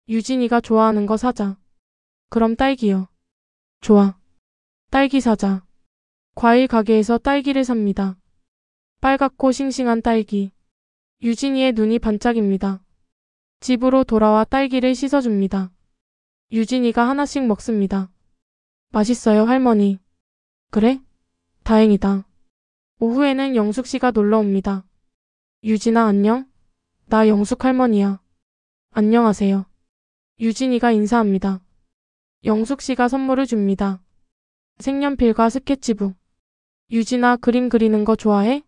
유진이가 좋아하는 거 사자. 그럼 딸기요. 좋아. 딸기 사자. 과일 가게에서 딸기를 삽니다. 빨갛고 싱싱한 딸기. 유진이의 눈이 반짝입니다. 집으로 돌아와 딸기를 씻어줍니다. 유진이가 하나씩 먹습니다. 맛있어요, 할머니. 그래? 다행이다. 오후에는 영숙 씨가 놀러 옵니다. 유진아, 안녕? 나 영숙 할머니야. 안녕하세요. 유진이가 인사합니다. 영숙 씨가 선물을 줍니다. 색연필과 스케치북. 유진아, 그림 그리는 거 좋아해?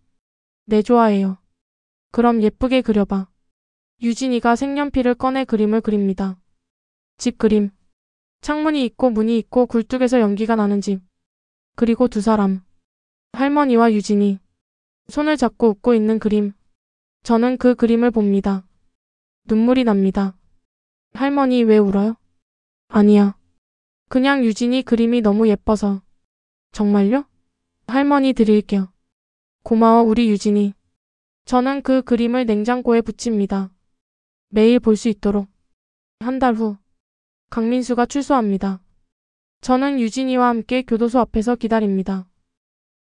네, 좋아해요. 그럼 예쁘게 그려봐. 유진이가 색연필을 꺼내 그림을 그립니다. 집 그림. 창문이 있고 문이 있고 굴뚝에서 연기가 나는 집. 그리고 두 사람. 할머니와 유진이. 손을 잡고 웃고 있는 그림. 저는 그 그림을 봅니다. 눈물이 납니다. 할머니, 왜 울어요? 아니야. 그냥 유진이 그림이 너무 예뻐서. 정말요? 할머니, 드릴게요. 고마워, 우리 유진이. 저는 그 그림을 냉장고에 붙입니다. 매일 볼 수 있도록. 한 달 후. 강민수가 출소합니다. 저는 유진이와 함께 교도소 앞에서 기다립니다.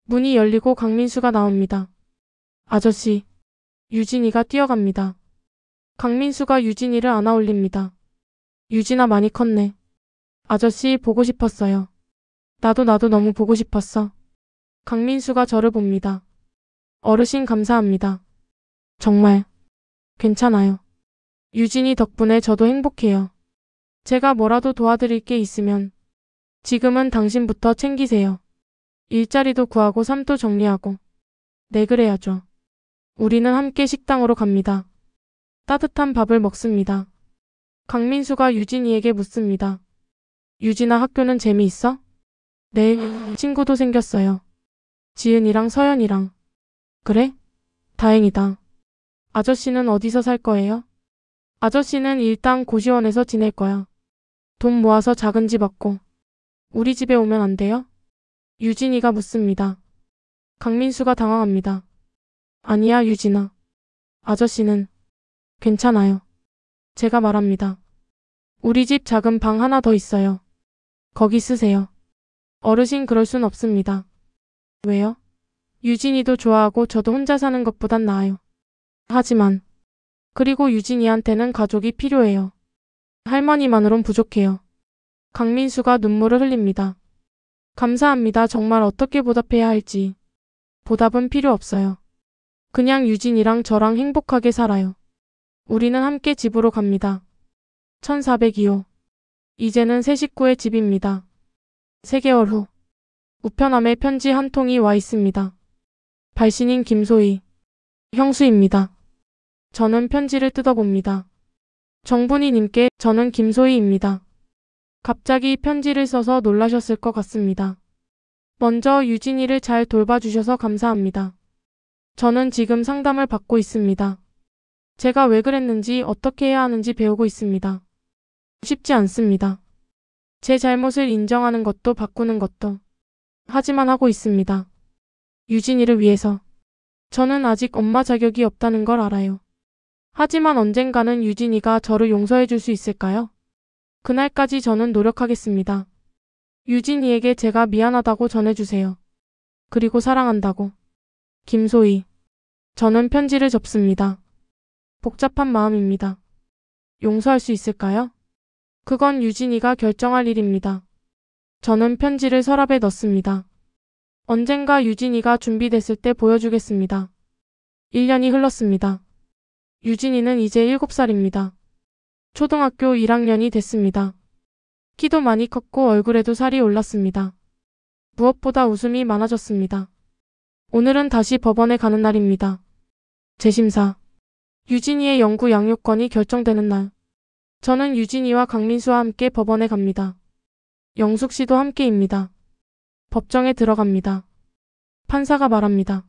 문이 열리고 강민수가 나옵니다. 아저씨. 유진이가 뛰어갑니다. 강민수가 유진이를 안아 올립니다. 유진아, 많이 컸네. 아저씨, 보고 싶었어요. 나도 너무 보고 싶었어. 강민수가 저를 봅니다. 어르신, 감사합니다. 정말 괜찮아요. 유진이 덕분에 저도 행복해요. 제가 뭐라도 도와드릴 게 있으면 지금은 당신부터 챙기세요. 일자리도 구하고 삶도 정리하고. 네, 그래야죠. 우리는 함께 식당으로 갑니다. 따뜻한 밥을 먹습니다. 강민수가 유진이에게 묻습니다. 유진아, 학교는 재미있어? 네, 친구도 생겼어요. 지은이랑 서연이랑. 그래? 다행이다. 아저씨는 어디서 살 거예요? 아저씨는 일단 고시원에서 지낼 거야. 돈 모아서 작은 집 얻고. 우리 집에 오면 안 돼요? 유진이가 묻습니다. 강민수가 당황합니다. 아니야, 유진아. 아저씨는 괜찮아요. 제가 말합니다. 우리 집 작은 방 하나 더 있어요. 거기 쓰세요. 어르신, 그럴 순 없습니다. 왜요? 유진이도 좋아하고 저도 혼자 사는 것보단 나아요. 하지만 그리고 유진이한테는 가족이 필요해요. 할머니만으론 부족해요. 강민수가 눈물을 흘립니다. 감사합니다. 정말 어떻게 보답해야 할지. 보답은 필요 없어요. 그냥 유진이랑 저랑 행복하게 살아요. 우리는 함께 집으로 갑니다. 1402호. 이제는 새 식구의 집입니다. 3개월 후. 우편함에 편지 한 통이 와 있습니다. 발신인 김소희. 형수입니다. 저는 편지를 뜯어봅니다. 정분이님께, 저는 김소희입니다. 갑자기 편지를 써서 놀라셨을 것 같습니다. 먼저 유진이를 잘 돌봐주셔서 감사합니다. 저는 지금 상담을 받고 있습니다. 제가 왜 그랬는지 어떻게 해야 하는지 배우고 있습니다. 쉽지 않습니다. 제 잘못을 인정하는 것도 바꾸는 것도. 하지만 하고 있습니다. 유진이를 위해서. 저는 아직 엄마 자격이 없다는 걸 알아요. 하지만 언젠가는 유진이가 저를 용서해 줄 수 있을까요? 그날까지 저는 노력하겠습니다. 유진이에게 제가 미안하다고 전해주세요. 그리고 사랑한다고. 김소희. 저는 편지를 접습니다. 복잡한 마음입니다. 용서할 수 있을까요? 그건 유진이가 결정할 일입니다. 저는 편지를 서랍에 넣습니다. 언젠가 유진이가 준비됐을 때 보여주겠습니다. 1년이 흘렀습니다. 유진이는 이제 7살입니다. 초등학교 1학년이 됐습니다. 키도 많이 컸고 얼굴에도 살이 올랐습니다. 무엇보다 웃음이 많아졌습니다. 오늘은 다시 법원에 가는 날입니다. 재심사. 유진이의 영구 양육권이 결정되는 날. 저는 유진이와 강민수와 함께 법원에 갑니다. 영숙 씨도 함께입니다. 법정에 들어갑니다. 판사가 말합니다.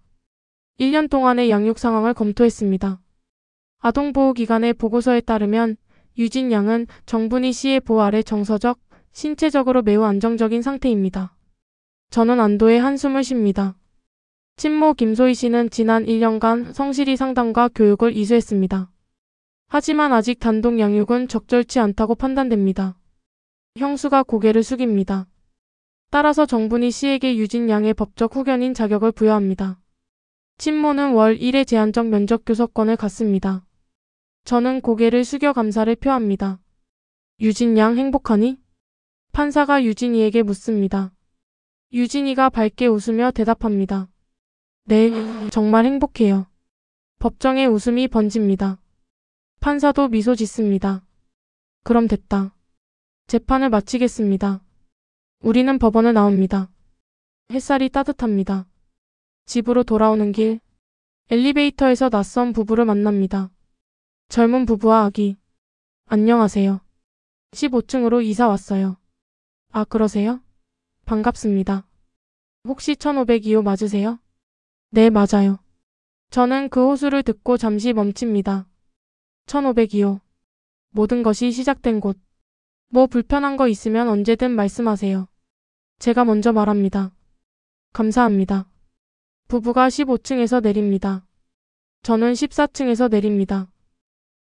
1년 동안의 양육 상황을 검토했습니다. 아동보호기관의 보고서에 따르면 유진 양은 정분이 씨의 보호 아래 정서적, 신체적으로 매우 안정적인 상태입니다. 저는 안도의 한숨을 쉽니다. 친모 김소희 씨는 지난 1년간 성실히 상담과 교육을 이수했습니다. 하지만 아직 단독 양육은 적절치 않다고 판단됩니다. 형수가 고개를 숙입니다. 따라서 정분이 씨에게 유진 양의 법적 후견인 자격을 부여합니다. 친모는 월 1회 제한적 면접 교섭권을 갖습니다. 저는 고개를 숙여 감사를 표합니다. 유진 양 행복하니? 판사가 유진이에게 묻습니다. 유진이가 밝게 웃으며 대답합니다. 네, 정말 행복해요. 법정에 웃음이 번집니다. 판사도 미소 짓습니다. 그럼 됐다. 재판을 마치겠습니다. 우리는 법원을 나옵니다. 햇살이 따뜻합니다. 집으로 돌아오는 길, 엘리베이터에서 낯선 부부를 만납니다. 젊은 부부와 아기. 안녕하세요. 15층으로 이사 왔어요. 아, 그러세요? 반갑습니다. 혹시 1502호 맞으세요? 네, 맞아요. 저는 그 호수를 듣고 잠시 멈춥니다. 1502호. 모든 것이 시작된 곳. 뭐 불편한 거 있으면 언제든 말씀하세요. 제가 먼저 말합니다. 감사합니다. 부부가 15층에서 내립니다. 저는 14층에서 내립니다.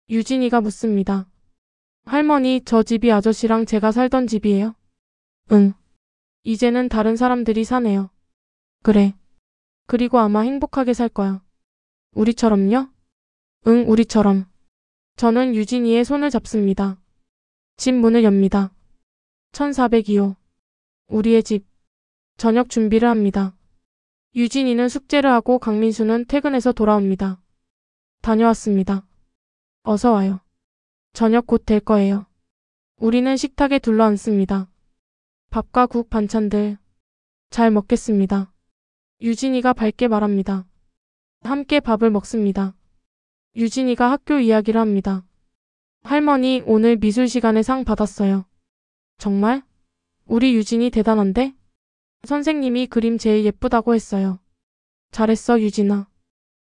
유진이가 묻습니다. 할머니, 저 집이 아저씨랑 제가 살던 집이에요? 응. 이제는 다른 사람들이 사네요. 그래. 그리고 아마 행복하게 살 거야. 우리처럼요? 응, 우리처럼. 저는 유진이의 손을 잡습니다. 집 문을 엽니다. 1402호. 우리의 집. 저녁 준비를 합니다. 유진이는 숙제를 하고 강민수는 퇴근해서 돌아옵니다. 다녀왔습니다. 어서 와요. 저녁 곧 될 거예요. 우리는 식탁에 둘러앉습니다. 밥과 국, 반찬들. 잘 먹겠습니다. 유진이가 밝게 말합니다. 함께 밥을 먹습니다. 유진이가 학교 이야기를 합니다. 할머니, 오늘 미술 시간에 상 받았어요. 정말? 우리 유진이 대단한데? 선생님이 그림 제일 예쁘다고 했어요. 잘했어, 유진아.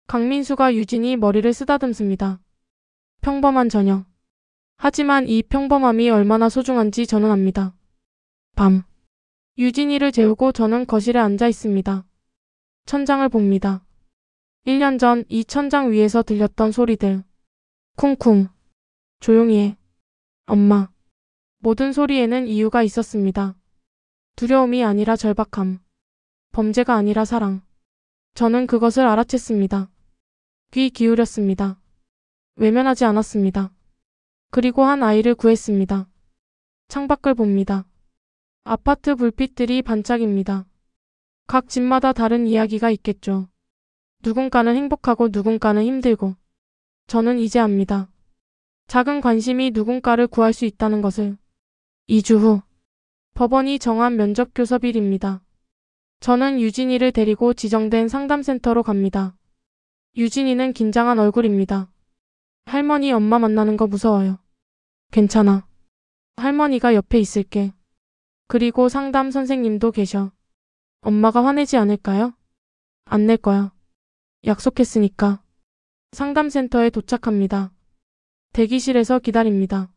강민수가 유진이 머리를 쓰다듬습니다. 평범한 저녁. 하지만 이 평범함이 얼마나 소중한지 저는 압니다. 밤. 유진이를 재우고 저는 거실에 앉아 있습니다. 천장을 봅니다. 1년 전 이 천장 위에서 들렸던 소리들. 쿵쿵. 조용히 해. 엄마. 모든 소리에는 이유가 있었습니다. 두려움이 아니라 절박함. 범죄가 아니라 사랑. 저는 그것을 알아챘습니다. 귀 기울였습니다. 외면하지 않았습니다. 그리고 한 아이를 구했습니다. 창밖을 봅니다. 아파트 불빛들이 반짝입니다. 각 집마다 다른 이야기가 있겠죠. 누군가는 행복하고 누군가는 힘들고. 저는 이제 압니다. 작은 관심이 누군가를 구할 수 있다는 것을. 2주 후. 법원이 정한 면접 교섭일입니다. 저는 유진이를 데리고 지정된 상담센터로 갑니다. 유진이는 긴장한 얼굴입니다. 할머니, 엄마 만나는 거 무서워요. 괜찮아. 할머니가 옆에 있을게. 그리고 상담 선생님도 계셔. 엄마가 화내지 않을까요? 안 낼 거야. 약속했으니까. 상담센터에 도착합니다. 대기실에서 기다립니다.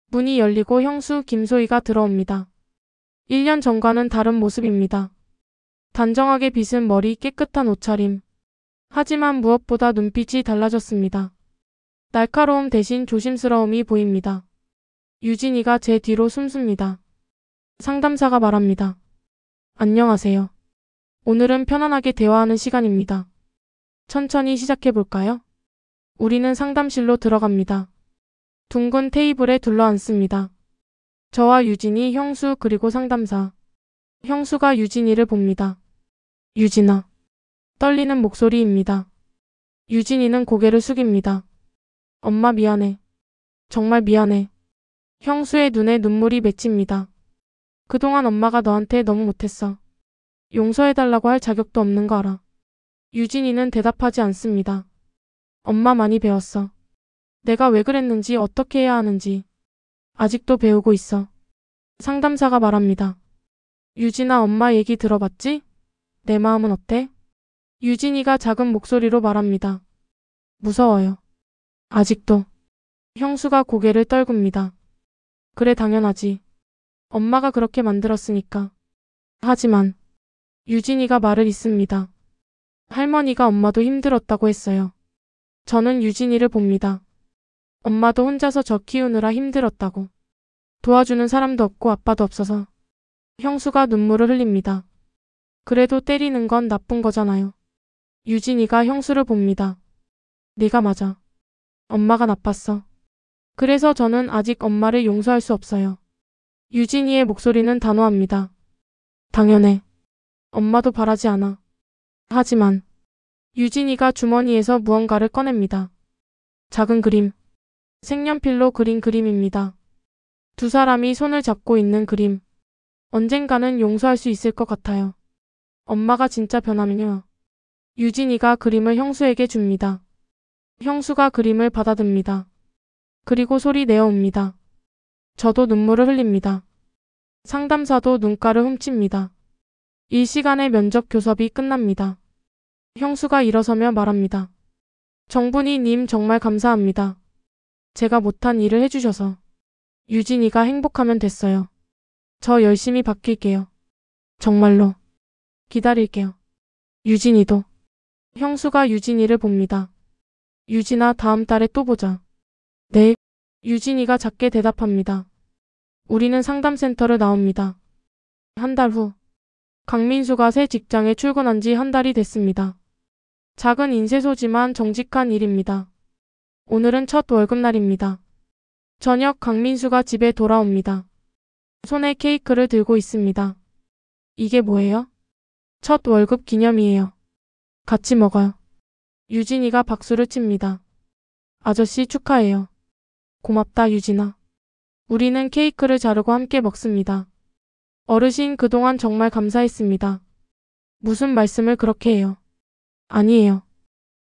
문이 열리고 형수 김소희가 들어옵니다. 1년 전과는 다른 모습입니다. 단정하게 빗은 머리, 깨끗한 옷차림. 하지만 무엇보다 눈빛이 달라졌습니다. 날카로움 대신 조심스러움이 보입니다. 유진이가 제 뒤로 숨습니다. 상담사가 말합니다. 안녕하세요. 오늘은 편안하게 대화하는 시간입니다. 천천히 시작해볼까요? 우리는 상담실로 들어갑니다. 둥근 테이블에 둘러앉습니다. 저와 유진이, 형수, 그리고 상담사. 형수가 유진이를 봅니다. 유진아. 떨리는 목소리입니다. 유진이는 고개를 숙입니다. 엄마 미안해. 정말 미안해. 형수의 눈에 눈물이 맺힙니다. 그동안 엄마가 너한테 너무 못했어. 용서해달라고 할 자격도 없는 거 알아. 유진이는 대답하지 않습니다. 엄마 많이 배웠어. 내가 왜 그랬는지, 어떻게 해야 하는지. 아직도 배우고 있어. 상담사가 말합니다. 유진아, 엄마 얘기 들어봤지? 내 마음은 어때? 유진이가 작은 목소리로 말합니다. 무서워요. 아직도. 형수가 고개를 떨굽니다. 그래, 당연하지. 엄마가 그렇게 만들었으니까. 하지만 유진이가 말을 잇습니다. 할머니가 엄마도 힘들었다고 했어요. 저는 유진이를 봅니다. 엄마도 혼자서 저 키우느라 힘들었다고. 도와주는 사람도 없고 아빠도 없어서. 형수가 눈물을 흘립니다. 그래도 때리는 건 나쁜 거잖아요. 유진이가 형수를 봅니다. 네가 맞아. 엄마가 나빴어. 그래서 저는 아직 엄마를 용서할 수 없어요. 유진이의 목소리는 단호합니다. 당연해. 엄마도 바라지 않아. 하지만 유진이가 주머니에서 무언가를 꺼냅니다. 작은 그림. 색연필로 그린 그림입니다. 두 사람이 손을 잡고 있는 그림. 언젠가는 용서할 수 있을 것 같아요. 엄마가 진짜 변하면요. 유진이가 그림을 형수에게 줍니다. 형수가 그림을 받아듭니다. 그리고 소리 내어옵니다. 저도 눈물을 흘립니다. 상담사도 눈가를 훔칩니다. 이 시간에 면접 교섭이 끝납니다. 형수가 일어서며 말합니다. 정분이님 정말 감사합니다. 제가 못한 일을 해주셔서. 유진이가 행복하면 됐어요. 저 열심히 바뀔게요. 정말로. 기다릴게요. 유진이도. 형수가 유진이를 봅니다. 유진아, 다음 달에 또 보자. 네. 유진이가 작게 대답합니다. 우리는 상담센터를 나옵니다. 한 달 후. 강민수가 새 직장에 출근한 지 한 달이 됐습니다. 작은 인쇄소지만 정직한 일입니다. 오늘은 첫 월급날입니다. 저녁 강민수가 집에 돌아옵니다. 손에 케이크를 들고 있습니다. 이게 뭐예요? 첫 월급 기념이에요. 같이 먹어요. 유진이가 박수를 칩니다. 아저씨 축하해요. 고맙다, 유진아. 우리는 케이크를 자르고 함께 먹습니다. 어르신, 그동안 정말 감사했습니다. 무슨 말씀을 그렇게 해요? 아니에요.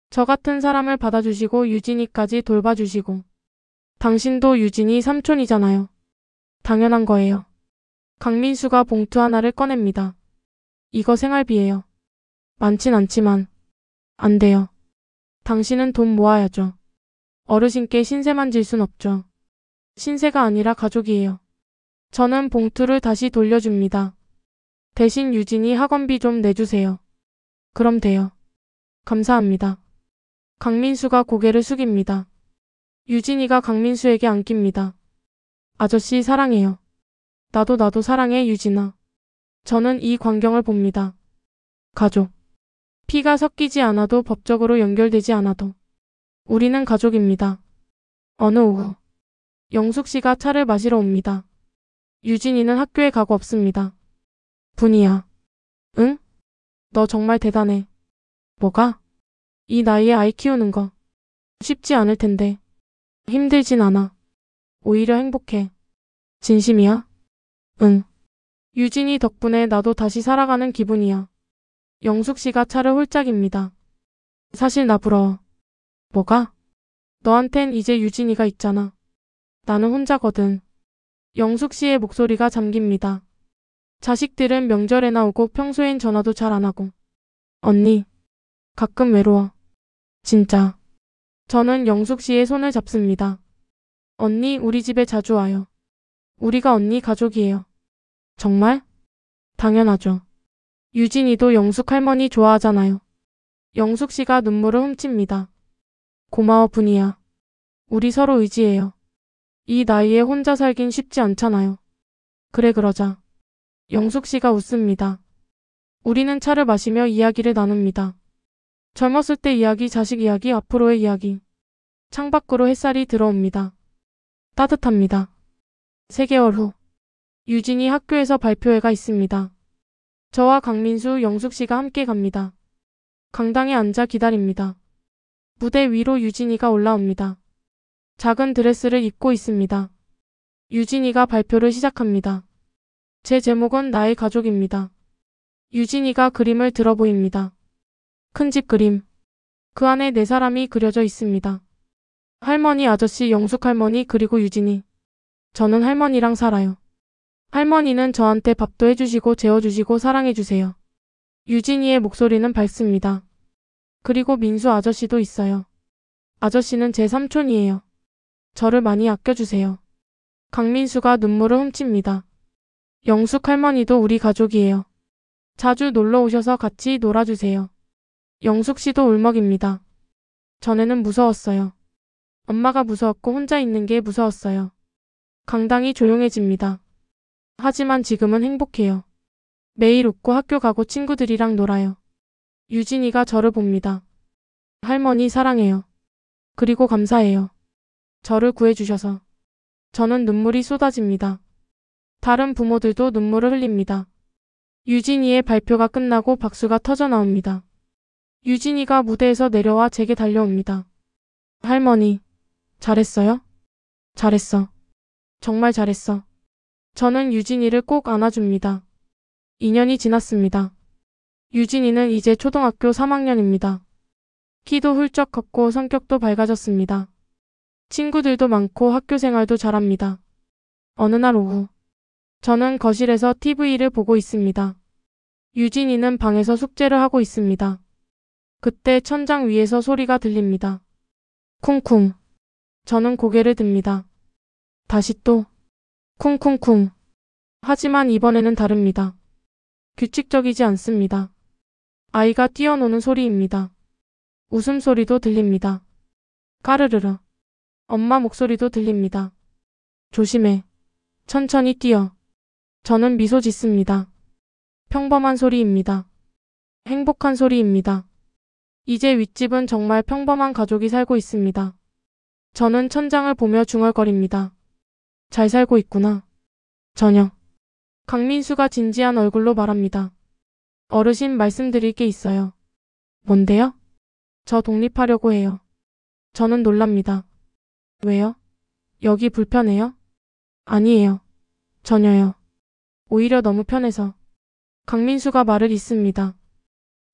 저 같은 사람을 받아주시고 유진이까지 돌봐주시고. 당신도 유진이 삼촌이잖아요. 당연한 거예요. 강민수가 봉투 하나를 꺼냅니다. 이거 생활비예요. 많진 않지만. 안 돼요. 당신은 돈 모아야죠. 어르신께 신세만 질 순 없죠. 신세가 아니라 가족이에요. 저는 봉투를 다시 돌려줍니다. 대신 유진이 학원비 좀 내주세요. 그럼 돼요. 감사합니다. 강민수가 고개를 숙입니다. 유진이가 강민수에게 안깁니다. 아저씨 사랑해요. 나도 사랑해, 유진아. 저는 이 광경을 봅니다. 가족. 피가 섞이지 않아도 법적으로 연결되지 않아도. 우리는 가족입니다. 어느 오후. 영숙 씨가 차를 마시러 옵니다. 유진이는 학교에 가고 없습니다. 분이야. 응? 너 정말 대단해. 뭐가? 이 나이에 아이 키우는 거. 쉽지 않을 텐데. 힘들진 않아. 오히려 행복해. 진심이야? 응. 유진이 덕분에 나도 다시 살아가는 기분이야. 영숙 씨가 차를 홀짝입니다. 사실 나 부러워. 뭐가? 너한텐 이제 유진이가 있잖아. 나는 혼자거든. 영숙 씨의 목소리가 잠깁니다. 자식들은 명절에나 오고 평소엔 전화도 잘 안 하고. 언니, 가끔 외로워. 진짜. 저는 영숙 씨의 손을 잡습니다. 언니, 우리 집에 자주 와요. 우리가 언니 가족이에요. 정말? 당연하죠. 유진이도 영숙 할머니 좋아하잖아요. 영숙 씨가 눈물을 훔칩니다. 고마워, 분이야. 우리 서로 의지해요. 이 나이에 혼자 살긴 쉽지 않잖아요. 그래, 그러자. 영숙 씨가 웃습니다. 우리는 차를 마시며 이야기를 나눕니다. 젊었을 때 이야기, 자식 이야기, 앞으로의 이야기. 창밖으로 햇살이 들어옵니다. 따뜻합니다. 3개월 후. 유진이 학교에서 발표회가 있습니다. 저와 강민수, 영숙 씨가 함께 갑니다. 강당에 앉아 기다립니다. 무대 위로 유진이가 올라옵니다. 작은 드레스를 입고 있습니다. 유진이가 발표를 시작합니다. 제 제목은 나의 가족입니다. 유진이가 그림을 들어 보입니다. 큰집 그림. 그 안에 4사람이 그려져 있습니다. 할머니, 아저씨, 영숙 할머니, 그리고 유진이. 저는 할머니랑 살아요. 할머니는 저한테 밥도 해주시고 재워주시고 사랑해주세요. 유진이의 목소리는 밝습니다. 그리고 민수 아저씨도 있어요. 아저씨는 제 삼촌이에요. 저를 많이 아껴주세요. 강민수가 눈물을 훔칩니다. 영숙 할머니도 우리 가족이에요. 자주 놀러 오셔서 같이 놀아주세요. 영숙 씨도 울먹입니다. 전에는 무서웠어요. 엄마가 무서웠고 혼자 있는 게 무서웠어요. 강당이 조용해집니다. 하지만 지금은 행복해요. 매일 웃고 학교 가고 친구들이랑 놀아요. 유진이가 저를 봅니다. 할머니 사랑해요. 그리고 감사해요. 저를 구해주셔서. 저는 눈물이 쏟아집니다. 다른 부모들도 눈물을 흘립니다. 유진이의 발표가 끝나고 박수가 터져 나옵니다. 유진이가 무대에서 내려와 제게 달려옵니다. 할머니, 잘했어요? 잘했어. 정말 잘했어. 저는 유진이를 꼭 안아줍니다. 2년이 지났습니다. 유진이는 이제 초등학교 3학년입니다. 키도 훌쩍 컸고 성격도 밝아졌습니다. 친구들도 많고 학교 생활도 잘합니다. 어느 날 오후, 저는 거실에서 TV를 보고 있습니다. 유진이는 방에서 숙제를 하고 있습니다. 그때 천장 위에서 소리가 들립니다. 쿵쿵. 저는 고개를 듭니다. 다시 또 쿵쿵쿵. 하지만 이번에는 다릅니다. 규칙적이지 않습니다. 아이가 뛰어노는 소리입니다. 웃음소리도 들립니다. 까르르르. 엄마 목소리도 들립니다. 조심해. 천천히 뛰어. 저는 미소 짓습니다. 평범한 소리입니다. 행복한 소리입니다. 이제 윗집은 정말 평범한 가족이 살고 있습니다. 저는 천장을 보며 중얼거립니다. 잘 살고 있구나. 저녁. 강민수가 진지한 얼굴로 말합니다. 어르신 말씀드릴 게 있어요. 뭔데요? 저 독립하려고 해요. 저는 놀랍니다. 왜요? 여기 불편해요? 아니에요. 전혀요. 오히려 너무 편해서. 강민수가 말을 잇습니다.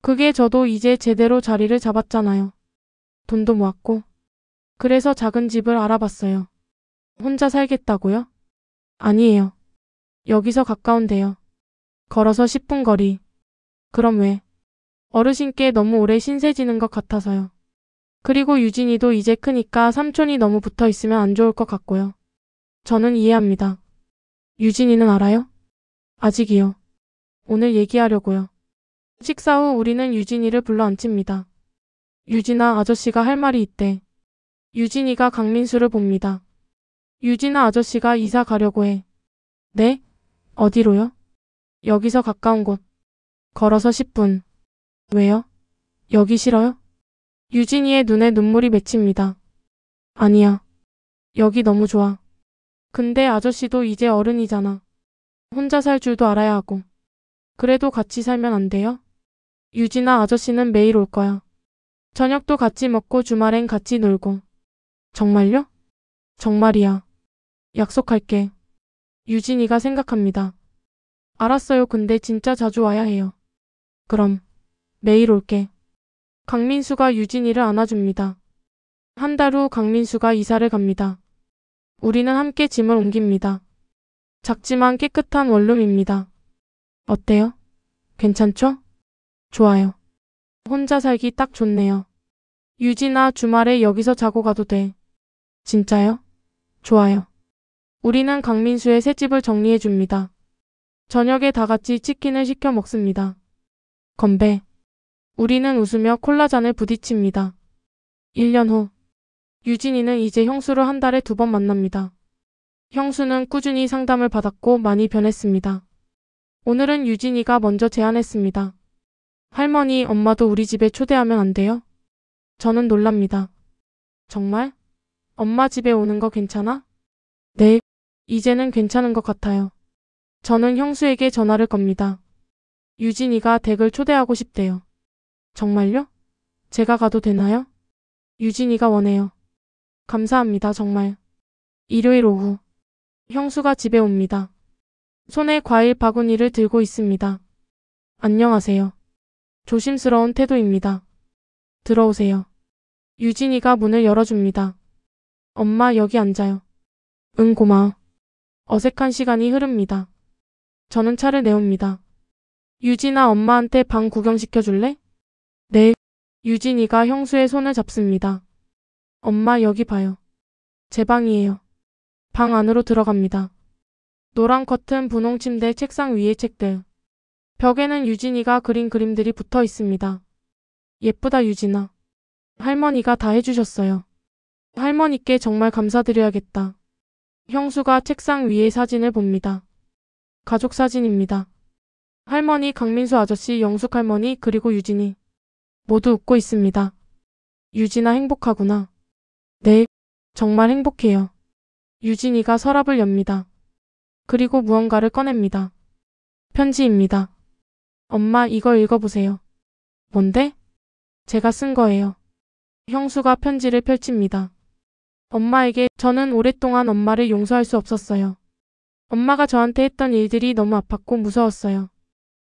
그게 저도 이제 제대로 자리를 잡았잖아요. 돈도 모았고. 그래서 작은 집을 알아봤어요. 혼자 살겠다고요? 아니에요. 여기서 가까운데요. 걸어서 10분 거리. 그럼 왜? 어르신께 너무 오래 신세 지는 것 같아서요. 그리고 유진이도 이제 크니까 삼촌이 너무 붙어 있으면 안 좋을 것 같고요. 저는 이해합니다. 유진이는 알아요? 아직이요. 오늘 얘기하려고요. 식사 후 우리는 유진이를 불러 앉힙니다. 유진아, 아저씨가 할 말이 있대. 유진이가 강민수를 봅니다. 유진아, 아저씨가 이사 가려고 해. 네? 어디로요? 여기서 가까운 곳. 걸어서 10분. 왜요? 여기 싫어요? 유진이의 눈에 눈물이 맺힙니다. 아니야. 여기 너무 좋아. 근데 아저씨도 이제 어른이잖아. 혼자 살 줄도 알아야 하고. 그래도 같이 살면 안 돼요? 유진아, 아저씨는 매일 올 거야. 저녁도 같이 먹고 주말엔 같이 놀고. 정말요? 정말이야. 약속할게. 유진이가 생각합니다. 알았어요. 근데 진짜 자주 와야 해요. 그럼 매일 올게. 강민수가 유진이를 안아줍니다. 한 달 후 강민수가 이사를 갑니다. 우리는 함께 짐을 옮깁니다. 작지만 깨끗한 원룸입니다. 어때요? 괜찮죠? 좋아요. 혼자 살기 딱 좋네요. 유진아, 주말에 여기서 자고 가도 돼. 진짜요? 좋아요. 우리는 강민수의 새 집을 정리해 줍니다. 저녁에 다 같이 치킨을 시켜 먹습니다. 건배. 우리는 웃으며 콜라잔을 부딪힙니다. 1년 후. 유진이는 이제 형수를 한 달에 2번 만납니다. 형수는 꾸준히 상담을 받았고 많이 변했습니다. 오늘은 유진이가 먼저 제안했습니다. 할머니, 엄마도 우리 집에 초대하면 안 돼요? 저는 놀랍니다. 정말? 엄마 집에 오는 거 괜찮아? 네, 이제는 괜찮은 것 같아요. 저는 형수에게 전화를 겁니다. 유진이가 댁을 초대하고 싶대요. 정말요? 제가 가도 되나요? 유진이가 원해요. 감사합니다, 정말. 일요일 오후. 형수가 집에 옵니다. 손에 과일 바구니를 들고 있습니다. 안녕하세요. 조심스러운 태도입니다. 들어오세요. 유진이가 문을 열어줍니다. 엄마, 여기 앉아요. 응, 고마워. 어색한 시간이 흐릅니다. 저는 차를 내옵니다. 유진아, 엄마한테 방 구경시켜줄래? 네. 유진이가 형수의 손을 잡습니다. 엄마, 여기 봐요. 제 방이에요. 방 안으로 들어갑니다. 노란 커튼, 분홍 침대, 책상 위에 책들. 벽에는 유진이가 그린 그림들이 붙어 있습니다. 예쁘다, 유진아. 할머니가 다 해주셨어요. 할머니께 정말 감사드려야겠다. 형수가 책상 위에 사진을 봅니다. 가족 사진입니다. 할머니, 강민수 아저씨, 영숙 할머니, 그리고 유진이. 모두 웃고 있습니다. 유진아, 행복하구나. 네, 정말 행복해요. 유진이가 서랍을 엽니다. 그리고 무언가를 꺼냅니다. 편지입니다. 엄마, 이거 읽어보세요. 뭔데? 제가 쓴 거예요. 형수가 편지를 펼칩니다. 엄마에게, 저는 오랫동안 엄마를 용서할 수 없었어요. 엄마가 저한테 했던 일들이 너무 아팠고 무서웠어요.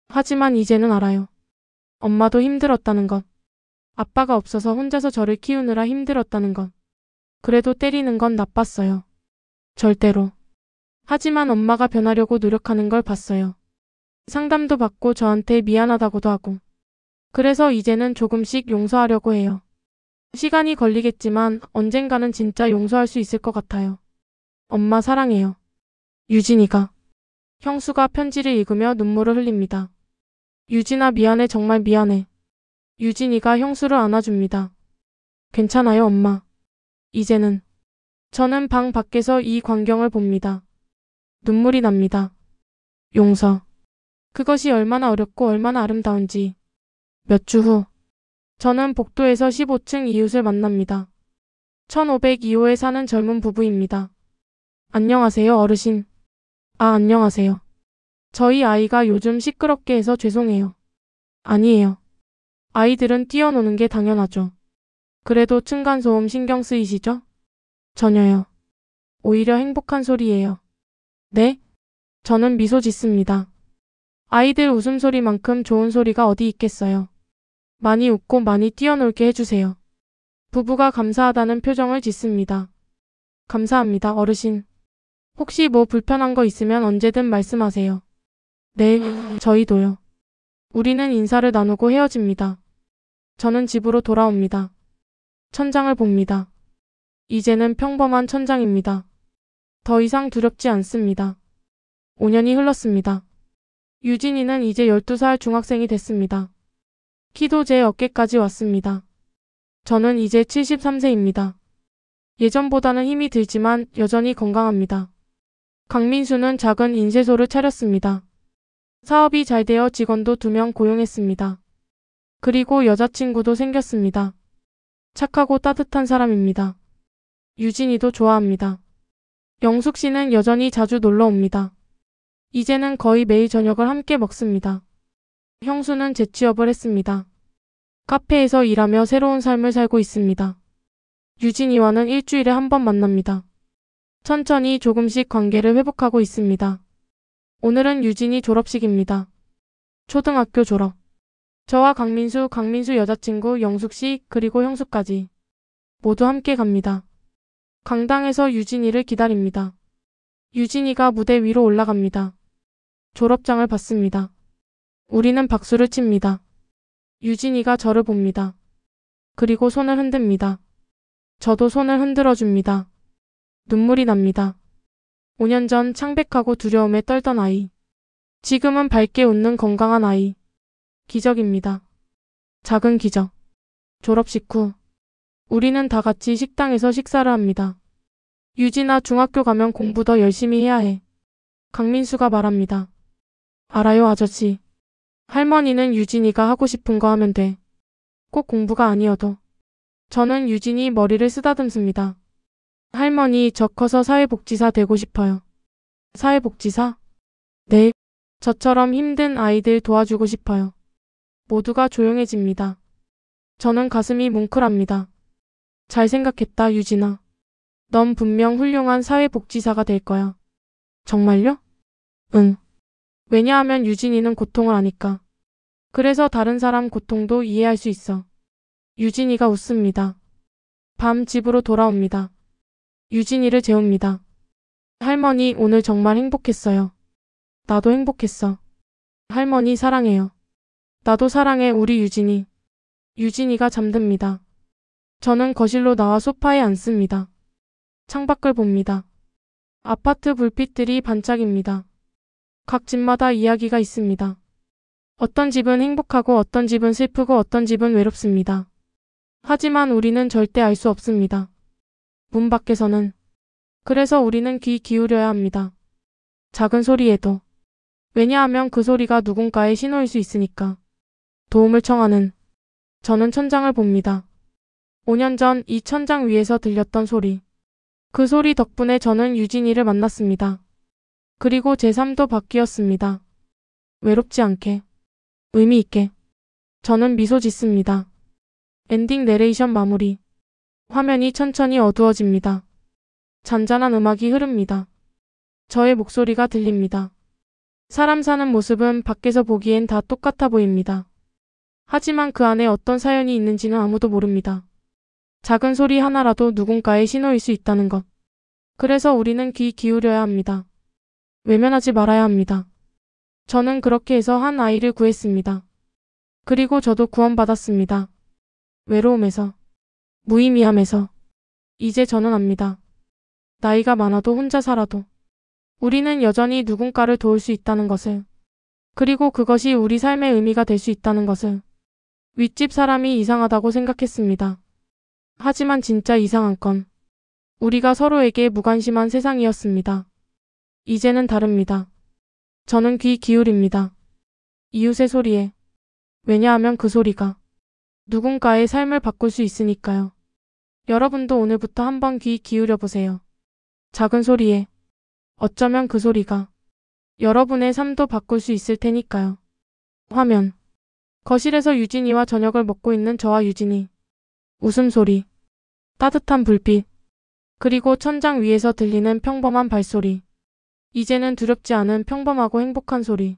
하지만 이제는 알아요. 엄마도 힘들었다는 것. 아빠가 없어서 혼자서 저를 키우느라 힘들었다는 것. 그래도 때리는 건 나빴어요. 절대로. 하지만 엄마가 변하려고 노력하는 걸 봤어요. 상담도 받고 저한테 미안하다고도 하고. 그래서 이제는 조금씩 용서하려고 해요. 시간이 걸리겠지만 언젠가는 진짜 용서할 수 있을 것 같아요. 엄마 사랑해요. 유진이가. 형수가 편지를 읽으며 눈물을 흘립니다. 유진아, 미안해, 정말 미안해. 유진이가 형수를 안아줍니다. 괜찮아요, 엄마. 이제는. 저는 방 밖에서 이 광경을 봅니다. 눈물이 납니다. 용서. 그것이 얼마나 어렵고 얼마나 아름다운지. 몇 주 후. 저는 복도에서 15층 이웃을 만납니다. 1502호에 사는 젊은 부부입니다. 안녕하세요, 어르신. 아, 안녕하세요. 저희 아이가 요즘 시끄럽게 해서 죄송해요. 아니에요. 아이들은 뛰어노는 게 당연하죠. 그래도 층간소음 신경 쓰이시죠? 전혀요. 오히려 행복한 소리예요. 네? 저는 미소 짓습니다. 아이들 웃음소리만큼 좋은 소리가 어디 있겠어요. 많이 웃고 많이 뛰어놀게 해주세요. 부부가 감사하다는 표정을 짓습니다. 감사합니다, 어르신. 혹시 뭐 불편한 거 있으면 언제든 말씀하세요. 네, 저희도요. 우리는 인사를 나누고 헤어집니다. 저는 집으로 돌아옵니다. 천장을 봅니다. 이제는 평범한 천장입니다. 더 이상 두렵지 않습니다. 5년이 흘렀습니다. 유진이는 이제 12살 중학생이 됐습니다. 키도 제 어깨까지 왔습니다. 저는 이제 73세입니다. 예전보다는 힘이 들지만 여전히 건강합니다. 강민수는 작은 인쇄소를 차렸습니다. 사업이 잘 되어 직원도 2명 고용했습니다. 그리고 여자친구도 생겼습니다. 착하고 따뜻한 사람입니다. 유진이도 좋아합니다. 영숙 씨는 여전히 자주 놀러 옵니다. 이제는 거의 매일 저녁을 함께 먹습니다. 형수는 재취업을 했습니다. 카페에서 일하며 새로운 삶을 살고 있습니다. 유진이와는 일주일에 한 번 만납니다. 천천히 조금씩 관계를 회복하고 있습니다. 오늘은 유진이 졸업식입니다. 초등학교 졸업. 저와 강민수 여자친구, 영숙 씨, 그리고 형수까지 모두 함께 갑니다. 강당에서 유진이를 기다립니다. 유진이가 무대 위로 올라갑니다. 졸업장을 받습니다. 우리는 박수를 칩니다. 유진이가 저를 봅니다. 그리고 손을 흔듭니다. 저도 손을 흔들어 줍니다. 눈물이 납니다. 5년 전 창백하고 두려움에 떨던 아이. 지금은 밝게 웃는 건강한 아이. 기적입니다. 작은 기적. 졸업식 후. 우리는 다 같이 식당에서 식사를 합니다. 유진아, 중학교 가면 공부 더 열심히 해야 해. 강민수가 말합니다. 알아요, 아저씨. 할머니는 유진이가 하고 싶은 거 하면 돼. 꼭 공부가 아니어도. 저는 유진이 머리를 쓰다듬습니다. 할머니, 저 커서 사회복지사 되고 싶어요. 사회복지사? 네. 저처럼 힘든 아이들 도와주고 싶어요. 모두가 조용해집니다. 저는 가슴이 뭉클합니다. 잘 생각했다, 유진아. 넌 분명 훌륭한 사회복지사가 될 거야. 정말요? 응. 왜냐하면 유진이는 고통을 아니까. 그래서 다른 사람 고통도 이해할 수 있어. 유진이가 웃습니다. 밤 집으로 돌아옵니다. 유진이를 재웁니다. 할머니, 오늘 정말 행복했어요. 나도 행복했어. 할머니, 사랑해요. 나도 사랑해, 우리 유진이. 유진이가 잠듭니다. 저는 거실로 나와 소파에 앉습니다. 창밖을 봅니다. 아파트 불빛들이 반짝입니다. 각 집마다 이야기가 있습니다. 어떤 집은 행복하고 어떤 집은 슬프고 어떤 집은 외롭습니다. 하지만 우리는 절대 알 수 없습니다. 문 밖에서는. 그래서 우리는 귀 기울여야 합니다. 작은 소리에도. 왜냐하면 그 소리가 누군가의 신호일 수 있으니까. 도움을 청하는. 저는 천장을 봅니다. 5년 전 이 천장 위에서 들렸던 소리. 그 소리 덕분에 저는 유진이를 만났습니다. 그리고 제 삶도 바뀌었습니다. 외롭지 않게. 의미 있게. 저는 미소 짓습니다. 엔딩 내레이션 마무리. 화면이 천천히 어두워집니다. 잔잔한 음악이 흐릅니다. 저의 목소리가 들립니다. 사람 사는 모습은 밖에서 보기엔 다 똑같아 보입니다. 하지만 그 안에 어떤 사연이 있는지는 아무도 모릅니다. 작은 소리 하나라도 누군가의 신호일 수 있다는 것. 그래서 우리는 귀 기울여야 합니다. 외면하지 말아야 합니다. 저는 그렇게 해서 한 아이를 구했습니다. 그리고 저도 구원받았습니다. 외로움에서, 무의미함에서. 이제 저는 압니다. 나이가 많아도 혼자 살아도 우리는 여전히 누군가를 도울 수 있다는 것을. 그리고 그것이 우리 삶의 의미가 될 수 있다는 것을. 윗집 사람이 이상하다고 생각했습니다. 하지만 진짜 이상한 건 우리가 서로에게 무관심한 세상이었습니다. 이제는 다릅니다. 저는 귀 기울입니다. 이웃의 소리에. 왜냐하면 그 소리가 누군가의 삶을 바꿀 수 있으니까요. 여러분도 오늘부터 한번 귀 기울여 보세요. 작은 소리에. 어쩌면 그 소리가 여러분의 삶도 바꿀 수 있을 테니까요. 화면. 거실에서 유진이와 저녁을 먹고 있는 저와 유진이. 웃음소리. 따뜻한 불빛. 그리고 천장 위에서 들리는 평범한 발소리. 이제는 두렵지 않은 평범하고 행복한 소리.